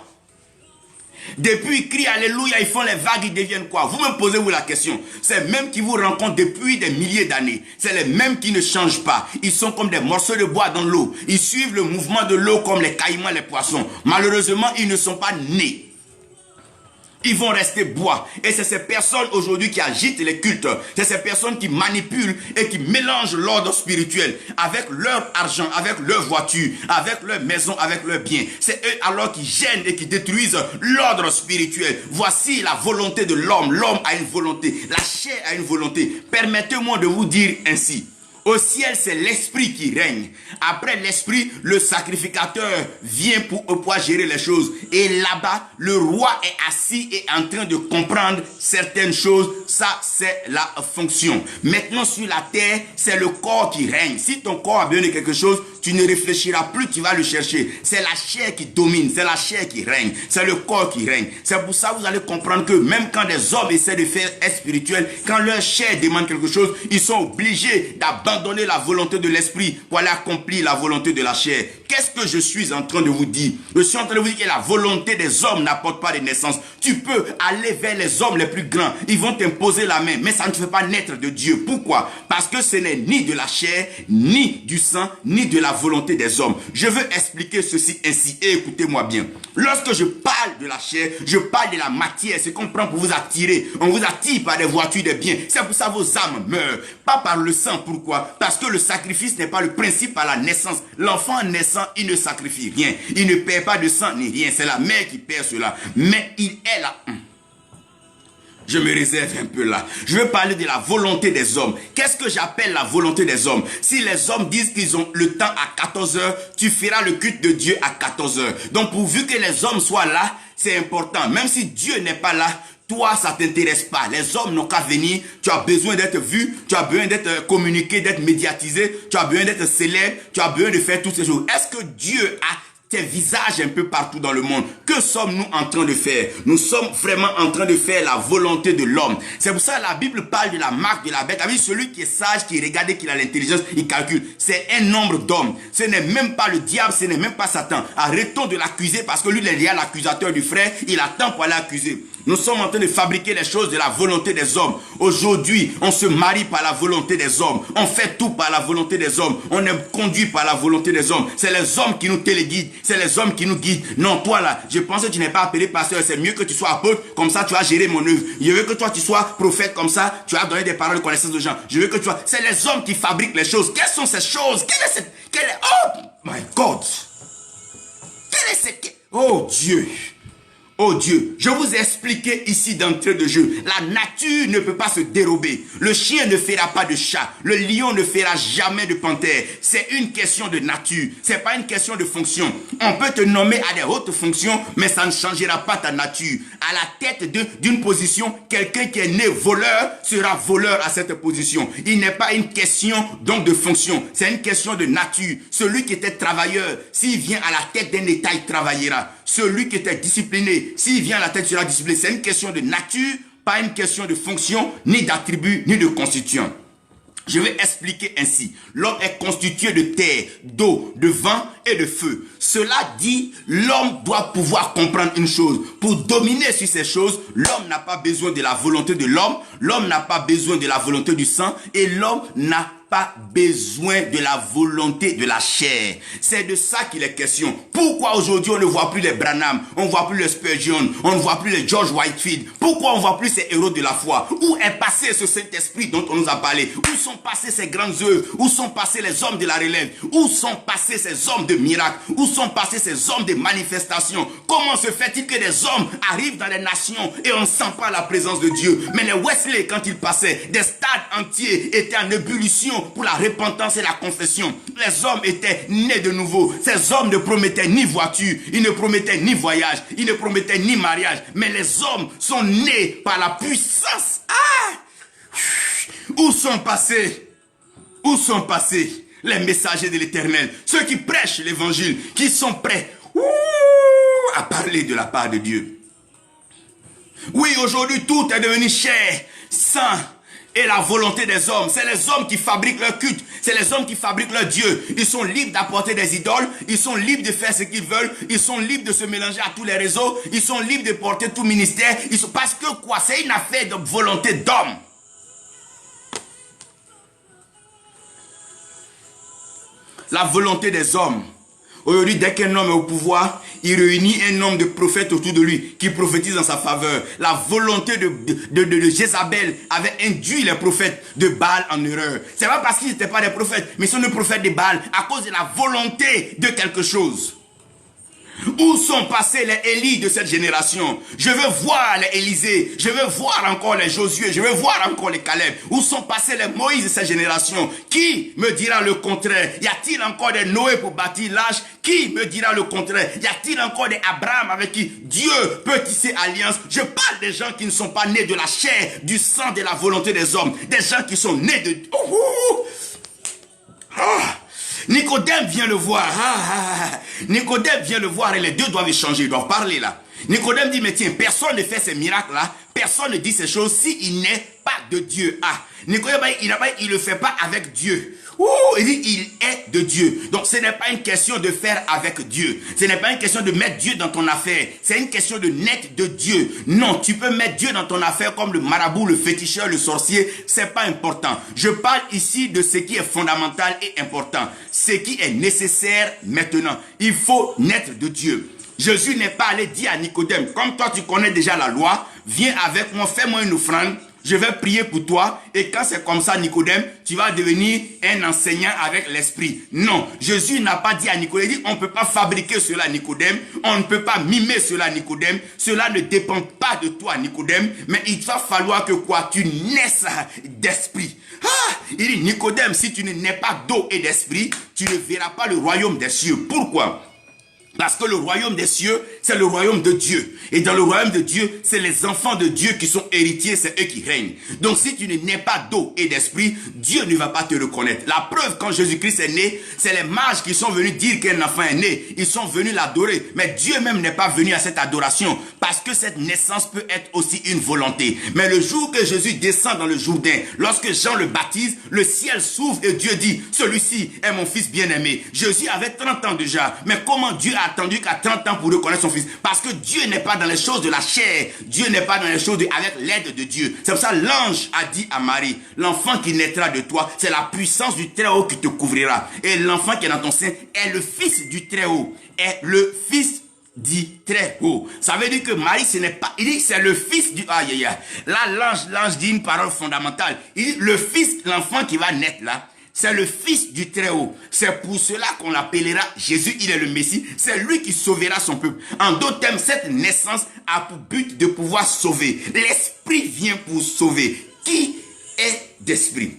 Depuis ils crient alléluia, ils font les vagues, ils deviennent quoi? Vous me posez-vous la question. C'est même qui vous rencontrent depuis des milliers d'années. C'est les mêmes qui ne changent pas. Ils sont comme des morceaux de bois dans l'eau. Ils suivent le mouvement de l'eau comme les caïmans, les poissons. Malheureusement, ils ne sont pas nés. Ils vont rester bois. Et c'est ces personnes aujourd'hui qui agitent les cultes. C'est ces personnes qui manipulent et qui mélangent l'ordre spirituel avec leur argent, avec leur voiture, avec leur maison, avec leurs biens. C'est eux alors qui gênent et qui détruisent l'ordre spirituel. Voici la volonté de l'homme. L'homme a une volonté. La chair a une volonté. Permettez-moi de vous dire ainsi. Au ciel, c'est l'esprit qui règne. Après l'esprit, le sacrificateur vient pour pouvoir gérer les choses. Et là-bas, le roi est assis et en train de comprendre certaines choses. Ça, c'est la fonction. Maintenant, sur la terre, c'est le corps qui règne. Si ton corps a besoin de quelque chose, tu ne réfléchiras plus, tu vas le chercher. C'est la chair qui domine, c'est la chair qui règne. C'est le corps qui règne. C'est pour ça que vous allez comprendre que même quand des hommes essaient de faire être spirituel, quand leur chair demande quelque chose, ils sont obligés d'abandonner la volonté de l'esprit pour aller accomplir la volonté de la chair. Qu'est-ce que je suis en train de vous dire? Je suis en train de vous dire que la volonté des hommes n'apporte pas de naissance. Tu peux aller vers les hommes les plus grands. Ils vont t'imposer la main, mais ça ne te fait pas naître de Dieu. Pourquoi? Parce que ce n'est ni de la chair, ni du sang, ni de la volonté des hommes. Je veux expliquer ceci ainsi et écoutez-moi bien. Lorsque je parle de la chair, je parle de la matière, ce qu'on prend pour vous attirer. On vous attire par des voitures, des biens. C'est pour ça que vos âmes meurent. Pas par le sang. Pourquoi? Parce que le sacrifice n'est pas le principe à la naissance. L'enfant naissant, il ne sacrifie rien. Il ne perd pas de sang ni rien. C'est la mère qui perd cela. Mais il est là. Je me réserve un peu là. Je veux parler de la volonté des hommes. Qu'est-ce que j'appelle la volonté des hommes? Si les hommes disent qu'ils ont le temps à 14 heures, tu feras le culte de Dieu à 14 heures. Donc pourvu que les hommes soient là, c'est important. Même si Dieu n'est pas là, toi, ça ne t'intéresse pas. Les hommes n'ont qu'à venir. Tu as besoin d'être vu. Tu as besoin d'être communiqué, d'être médiatisé. Tu as besoin d'être célèbre. Tu as besoin de faire toutes ces choses. Est-ce que Dieu a tes visages un peu partout dans le monde? Que sommes-nous en train de faire? Nous sommes vraiment en train de faire la volonté de l'homme. C'est pour ça que la Bible parle de la marque de la bête. Avec celui qui est sage, qui regarde et qui a l'intelligence, il calcule. C'est un nombre d'hommes. Ce n'est même pas le diable, ce n'est même pas Satan. Arrêtons de l'accuser parce que lui, il est déjà l'accusateur du frère. Il attend pour aller accuser. Nous sommes en train de fabriquer les choses de la volonté des hommes. Aujourd'hui, on se marie par la volonté des hommes. On fait tout par la volonté des hommes. On est conduit par la volonté des hommes. C'est les hommes qui nous téléguident. C'est les hommes qui nous guident. Non, toi là, je pense que tu n'es pas appelé pasteur. C'est mieux que tu sois apôtre. Comme ça, tu vas gérer mon œuvre. Je veux que toi, tu sois prophète. Comme ça, tu vas donner des paroles de connaissance aux gens. Je veux que tu sois... C'est les hommes qui fabriquent les choses. Quelles sont ces choses? Oh my God! Oh Dieu! Oh Dieu, je vous ai expliqué ici d'entrée de jeu, la nature ne peut pas se dérober. Le chien ne fera pas de chat, le lion ne fera jamais de panthère. C'est une question de nature, c'est pas une question de fonction. On peut te nommer à des hautes fonctions, mais ça ne changera pas ta nature. À la tête d'une position, quelqu'un qui est né voleur sera voleur à cette position. Il n'est pas une question donc de fonction, c'est une question de nature. Celui qui était travailleur, s'il vient à la tête d'un État, il travaillera. Celui qui était discipliné, s'il vient à la tête, sera discipliné. C'est une question de nature, pas une question de fonction, ni d'attribut, ni de constituant. Je vais expliquer ainsi. L'homme est constitué de terre, d'eau, de vent et de feu. Cela dit, l'homme doit pouvoir comprendre une chose. Pour dominer sur ces choses, l'homme n'a pas besoin de la volonté de l'homme n'a pas besoin de la volonté du sang, et l'homme n'a pas besoin de la volonté de la chair. C'est de ça qu'il est question. Pourquoi aujourd'hui on ne voit plus les Branham, on ne voit plus les Spurgeon, on ne voit plus les George Whitefield? Pourquoi on ne voit plus ces héros de la foi? Où est passé ce Saint-Esprit dont on nous a parlé? Où sont passés ces grandes œuvres? Où sont passés les hommes de la relève? Où sont passés ces hommes de miracles? Où sont passés ces hommes de manifestations? Comment se fait-il que des hommes arrivent dans les nations et on ne sent pas la présence de Dieu? Mais les Wesley, quand ils passaient, des stades entiers étaient en ébullition pour la repentance et la confession. Les hommes étaient nés de nouveau. Ces hommes ne promettaient ni voiture, ils ne promettaient ni voyage, ils ne promettaient ni mariage. Mais les hommes sont nés par la puissance. Où sont passés? Où sont passés les messagers de l'Éternel? Ceux qui prêchent l'évangile, qui sont prêts à parler de la part de Dieu. Oui, aujourd'hui, tout est devenu cher, saint, et la volonté des hommes. C'est les hommes qui fabriquent leur culte. C'est les hommes qui fabriquent leur Dieu. Ils sont libres d'apporter des idoles. Ils sont libres de faire ce qu'ils veulent. Ils sont libres de se mélanger à tous les réseaux. Ils sont libres de porter tout ministère. Parce que quoi? C'est une affaire de volonté d'homme. La volonté des hommes. Aujourd'hui, dès qu'un homme est au pouvoir, il réunit un nombre de prophètes autour de lui qui prophétisent en sa faveur. La volonté de Jézabel avait induit les prophètes de Baal en erreur. C'est pas parce qu'ils n'étaient pas des prophètes, mais ils sont des prophètes de Baal à cause de la volonté de quelque chose. Où sont passés les Élie de cette génération? Je veux voir les Élisée, je veux voir encore les Josué, je veux voir encore les Caleb. Où sont passés les Moïse de cette génération? Qui me dira le contraire? Y a-t-il encore des Noé pour bâtir l'arche? Qui me dira le contraire? Y a-t-il encore des Abraham avec qui Dieu peut tisser alliance? Je parle des gens qui ne sont pas nés de la chair, du sang, de la volonté des hommes. Des gens qui sont nés de... Nicodème vient le voir. Nicodème vient le voir et les deux doivent échanger, ils doivent parler là. Nicodème dit, mais tiens, personne ne fait ces miracles là, personne ne dit ces choses s'il n'est pas de Dieu. Nicodème, il ne le fait pas avec Dieu. Il dit, il est de Dieu. Donc ce n'est pas une question de faire avec Dieu. Ce n'est pas une question de mettre Dieu dans ton affaire. C'est une question de naître de Dieu. Non, tu peux mettre Dieu dans ton affaire comme le marabout, le féticheur, le sorcier. C'est pas important. Je parle ici de ce qui est fondamental et important. Ce qui est nécessaire maintenant. Il faut naître de Dieu. Jésus n'est pas allé dire à Nicodème, comme toi tu connais déjà la loi, viens avec moi, fais-moi une offrande. Je vais prier pour toi et quand c'est comme ça, Nicodème, tu vas devenir un enseignant avec l'esprit. Non, Jésus n'a pas dit à Nicodème, il dit, on ne peut pas fabriquer cela, Nicodème. On ne peut pas mimer cela, Nicodème. Cela ne dépend pas de toi, Nicodème. Mais il va falloir que quoi? Tu naisses d'esprit. Ah, il dit, Nicodème, si tu ne nais pas d'eau et d'esprit, tu ne verras pas le royaume des cieux. Pourquoi? Parce que le royaume des cieux, c'est le royaume de Dieu. Et dans le royaume de Dieu, c'est les enfants de Dieu qui sont héritiers, c'est eux qui règnent. Donc si tu ne nais pas d'eau et d'esprit, Dieu ne va pas te reconnaître. La preuve, quand Jésus-Christ est né, c'est les mages qui sont venus dire qu'un enfant est né. Ils sont venus l'adorer. Mais Dieu même n'est pas venu à cette adoration. Parce que cette naissance peut être aussi une volonté. Mais le jour que Jésus descend dans le Jourdain, lorsque Jean le baptise, le ciel s'ouvre et Dieu dit, celui-ci est mon fils bien-aimé. Jésus avait 30 ans déjà. Mais comment Dieu a attendu qu'à 30 ans pour reconnaître son fils? Parce que Dieu n'est pas dans les choses de la chair. Dieu n'est pas dans les choses avec l'aide de Dieu. C'est pour ça l'ange a dit à Marie, l'enfant qui naîtra de toi, c'est la puissance du Très-Haut qui te couvrira. Et l'enfant qui est dans ton sein est le fils du Très-Haut. Est le fils du Très-Haut. Ça veut dire que Marie, ce n'est pas... Il dit c'est le fils du... Aïe, aïe, aïe. Là, l'ange dit une parole fondamentale. Il dit le fils, l'enfant qui va naître là, c'est le fils du Très-Haut. C'est pour cela qu'on l'appellera Jésus, il est le Messie. C'est lui qui sauvera son peuple. En d'autres termes, cette naissance a pour but de pouvoir sauver. L'esprit vient pour sauver. Qui est d'esprit?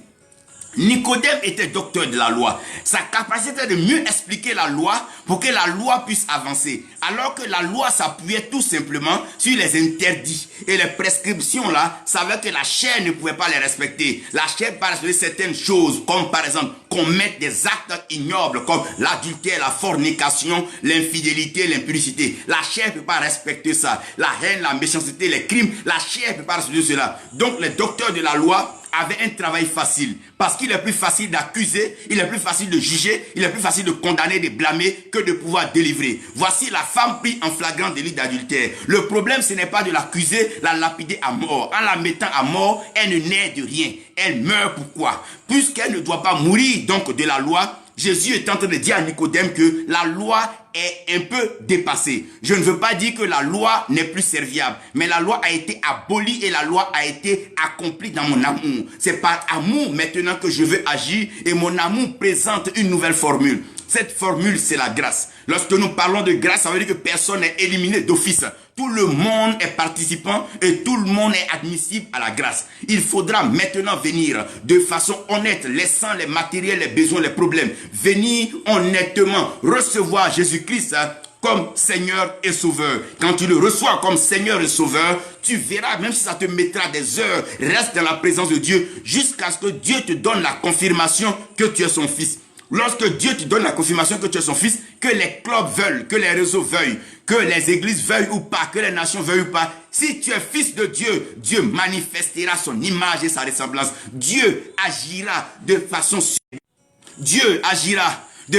Nicodème était docteur de la loi. Sa capacité de mieux expliquer la loi pour que la loi puisse avancer. Alors que la loi s'appuyait tout simplement sur les interdits. Et les prescriptions là, savaient que la chair ne pouvait pas les respecter. La chair parlait certaines choses, comme par exemple commettre des actes ignobles, comme l'adultère, la fornication, l'infidélité, l'impudicité. La chair ne peut pas respecter ça. La haine, la méchanceté, les crimes, la chair ne peut pas respecter cela. Donc les docteurs de la loi avait un travail facile. Parce qu'il est plus facile d'accuser, il est plus facile de juger, il est plus facile de condamner, de blâmer que de pouvoir délivrer. Voici la femme prise en flagrant délit d'adultère. Le problème, ce n'est pas de l'accuser, la lapider à mort. En la mettant à mort, elle ne naît de rien. Elle meurt pourquoi? Puisqu'elle ne doit pas mourir donc de la loi, Jésus est en train de dire à Nicodème que la loi est un peu dépassée. Je ne veux pas dire que la loi n'est plus serviable, mais la loi a été abolie et la loi a été accomplie dans mon amour. C'est par amour maintenant que je veux agir et mon amour présente une nouvelle formule. Cette formule, c'est la grâce. Lorsque nous parlons de grâce, ça veut dire que personne n'est éliminé d'office. Tout le monde est participant et tout le monde est admissible à la grâce. Il faudra maintenant venir de façon honnête, laissant les matériels, les besoins, les problèmes. Venir honnêtement recevoir Jésus-Christ comme Seigneur et Sauveur. Quand tu le reçois comme Seigneur et Sauveur, tu verras, même si ça te mettra des heures, reste dans la présence de Dieu jusqu'à ce que Dieu te donne la confirmation que tu es son fils. Lorsque Dieu te donne la confirmation que tu es son fils, que les clubs veulent, que les réseaux veuillent, que les églises veuillent ou pas, que les nations veuillent ou pas, si tu es fils de Dieu, Dieu manifestera son image et sa ressemblance. Dieu agira de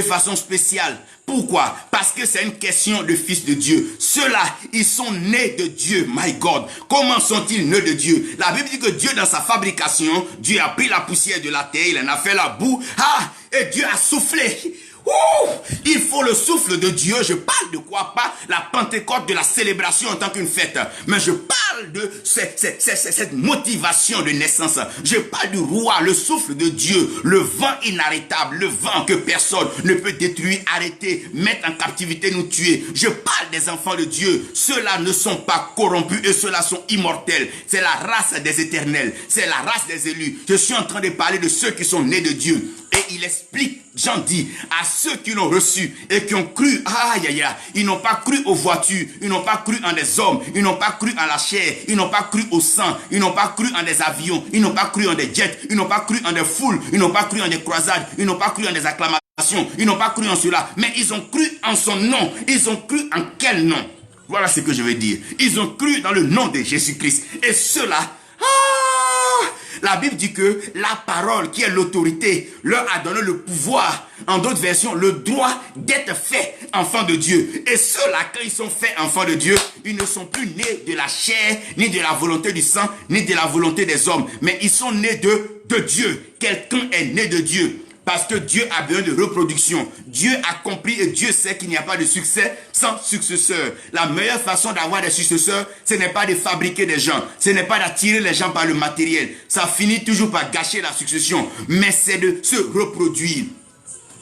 façon spéciale. Pourquoi? Parce que c'est une question de fils de Dieu. Ceux-là, ils sont nés de Dieu. My God. Comment sont-ils nés de Dieu? La Bible dit que Dieu, dans sa fabrication, Dieu a pris la poussière de la terre, il en a fait la boue. Et Dieu a soufflé. Il faut le souffle de Dieu. Je parle de quoi? Pas la Pentecôte de la célébration en tant qu'une fête, mais je parle de cette motivation de naissance. Je parle du roi, le souffle de Dieu, le vent inarrêtable, le vent que personne ne peut détruire, arrêter, mettre en captivité, nous tuer. Je parle des enfants de Dieu. Ceux-là ne sont pas corrompus et ceux-là sont immortels. C'est la race des éternels, c'est la race des élus. Je suis en train de parler de ceux qui sont nés de Dieu. Et il explique, Jean dit, à ceux qui l'ont reçu et qui ont cru, ils n'ont pas cru aux voitures, ils n'ont pas cru en des hommes, ils n'ont pas cru en la chair, ils n'ont pas cru au sang, ils n'ont pas cru en des avions, ils n'ont pas cru en des jets, ils n'ont pas cru en des foules, ils n'ont pas cru en des croisades, ils n'ont pas cru en des acclamations, ils n'ont pas cru en cela, mais ils ont cru en son nom. Ils ont cru en quel nom? Voilà ce que je veux dire. Ils ont cru dans le nom de Jésus-Christ. Et cela, la Bible dit que la parole, qui est l'autorité, leur a donné le pouvoir, en d'autres versions, le droit d'être fait enfants de Dieu. Et ceux-là, quand ils sont faits enfants de Dieu, ils ne sont plus nés de la chair, ni de la volonté du sang, ni de la volonté des hommes, mais ils sont nés de Dieu. Quelqu'un est né de Dieu. Parce que Dieu a besoin de reproduction. Dieu a compris et Dieu sait qu'il n'y a pas de succès sans successeur. La meilleure façon d'avoir des successeurs, ce n'est pas de fabriquer des gens. Ce n'est pas d'attirer les gens par le matériel. Ça finit toujours par gâcher la succession. Mais c'est de se reproduire.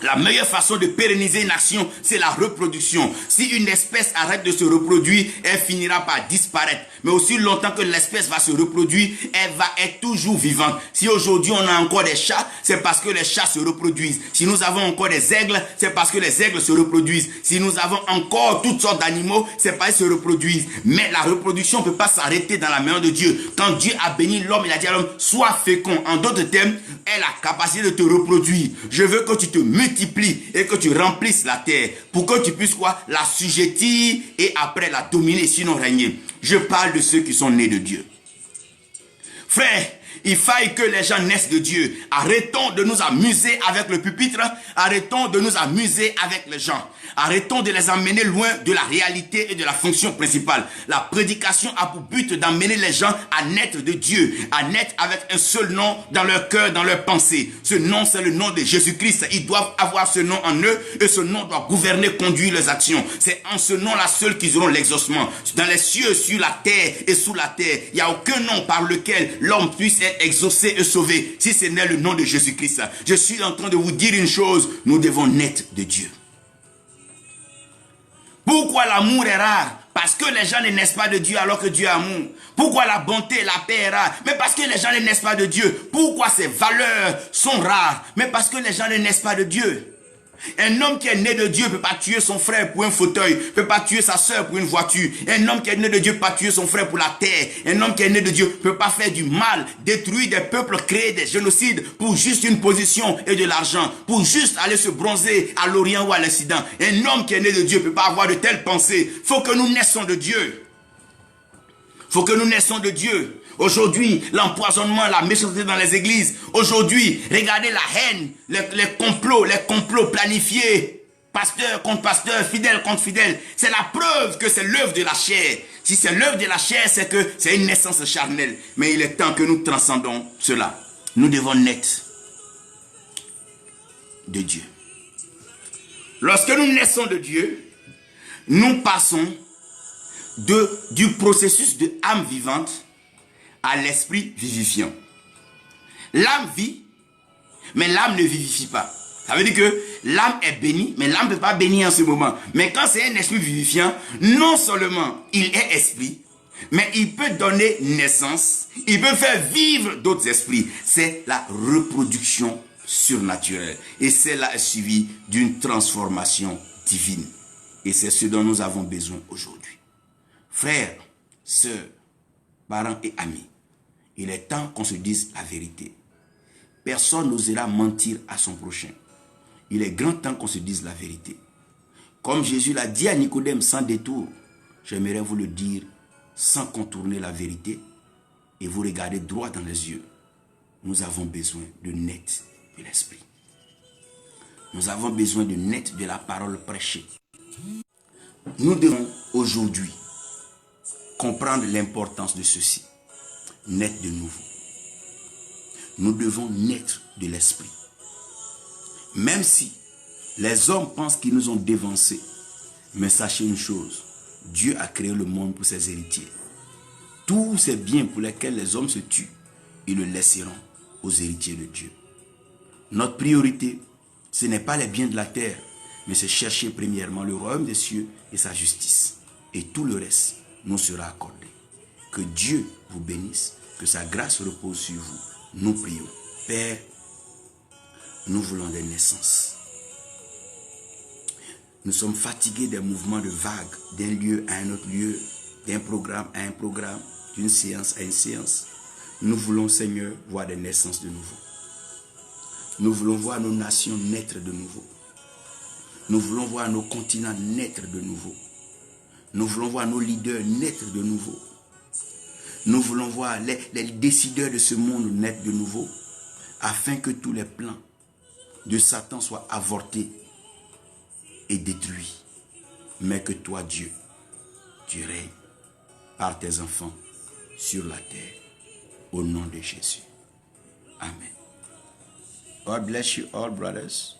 La meilleure façon de pérenniser une action, c'est la reproduction. Si une espèce arrête de se reproduire, elle finira par disparaître. Mais aussi longtemps que l'espèce va se reproduire, elle va être toujours vivante. Si aujourd'hui on a encore des chats, c'est parce que les chats se reproduisent. Si nous avons encore des aigles, c'est parce que les aigles se reproduisent. Si nous avons encore toutes sortes d'animaux, c'est parce qu'ils se reproduisent. Mais la reproduction ne peut pas s'arrêter dans la main de Dieu. Quand Dieu a béni l'homme, il a dit à l'homme, sois fécond. En d'autres termes, elle a la capacité de te reproduire. Je veux que tu te multiplies et que tu remplisses la terre pour que tu puisses quoi? La sujettir et après la dominer, sinon régner. Je parle de ceux qui sont nés de Dieu. Frère, il faille que les gens naissent de Dieu. Arrêtons de nous amuser avec le pupitre. Arrêtons de nous amuser avec les gens. Arrêtons de les emmener loin de la réalité et de la fonction principale. La prédication a pour but d'emmener les gens à naître de Dieu, à naître avec un seul nom dans leur cœur, dans leur pensée. Ce nom, c'est le nom de Jésus-Christ. Ils doivent avoir ce nom en eux et ce nom doit gouverner, conduire leurs actions. C'est en ce nom-là seul qu'ils auront l'exaucement. Dans les cieux, sur la terre et sous la terre, il n'y a aucun nom par lequel l'homme puisse être exaucé et sauvé, si ce n'est le nom de Jésus-Christ. Je suis en train de vous dire une chose, nous devons naître de Dieu. Pourquoi l'amour est rare? Parce que les gens ne naissent pas de Dieu alors que Dieu est amour. Pourquoi la bonté, la paix est rare? Mais parce que les gens ne naissent pas de Dieu. Pourquoi ces valeurs sont rares? Mais parce que les gens ne naissent pas de Dieu. Un homme qui est né de Dieu ne peut pas tuer son frère pour un fauteuil, ne peut pas tuer sa soeur pour une voiture. Un homme qui est né de Dieu ne peut pas tuer son frère pour la terre. Un homme qui est né de Dieu ne peut pas faire du mal, détruire des peuples, créer des génocides pour juste une position et de l'argent, pour juste aller se bronzer à l'Orient ou à l'Occident. Un homme qui est né de Dieu ne peut pas avoir de telles pensées. Il faut que nous naissons de Dieu. Il faut que nous naissons de Dieu. Aujourd'hui, l'empoisonnement, la méchanceté dans les églises. Aujourd'hui, regardez la haine, les complots planifiés. Pasteur contre pasteur, fidèle contre fidèle. C'est la preuve que c'est l'œuvre de la chair. Si c'est l'œuvre de la chair, c'est que c'est une naissance charnelle. Mais il est temps que nous transcendons cela. Nous devons naître de Dieu. Lorsque nous naissons de Dieu, nous passons du processus de âme vivante à l'esprit vivifiant. L'âme vit, mais l'âme ne vivifie pas. Ça veut dire que l'âme est bénie, mais l'âme ne peut pas bénir en ce moment. Mais quand c'est un esprit vivifiant, non seulement il est esprit, mais il peut donner naissance, il peut faire vivre d'autres esprits. C'est la reproduction surnaturelle. Et cela est suivi d'une transformation divine. Et c'est ce dont nous avons besoin aujourd'hui. Frères, sœurs, parents et amis, il est temps qu'on se dise la vérité. Personne n'osera mentir à son prochain. Il est grand temps qu'on se dise la vérité. Comme Jésus l'a dit à Nicodème sans détour, j'aimerais vous le dire sans contourner la vérité et vous regarder droit dans les yeux. Nous avons besoin de naître de l'esprit. Nous avons besoin de naître de la parole prêchée. Nous devons aujourd'hui comprendre l'importance de ceci. Naître de nouveau. Nous devons naître de l'esprit. Même si les hommes pensent qu'ils nous ont dévancés, mais sachez une chose, Dieu a créé le monde pour ses héritiers. Tous ces biens pour lesquels les hommes se tuent, ils le laisseront aux héritiers de Dieu. Notre priorité, ce n'est pas les biens de la terre, mais c'est chercher premièrement le royaume des cieux et sa justice. Et tout le reste nous sera accordé. Que Dieu vous bénisse, que sa grâce repose sur vous. Nous prions. Père, nous voulons des naissances. Nous sommes fatigués des mouvements de vagues, d'un lieu à un autre lieu, d'un programme à un programme, d'une séance à une séance. Nous voulons, Seigneur, voir des naissances de nouveau. Nous voulons voir nos nations naître de nouveau. Nous voulons voir nos continents naître de nouveau. Nous voulons voir nos leaders naître de nouveau. Nous voulons voir les décideurs de ce monde naître de nouveau, afin que tous les plans de Satan soient avortés et détruits. Mais que toi, Dieu, tu règnes par tes enfants sur la terre. Au nom de Jésus. Amen. God bless you all, brothers.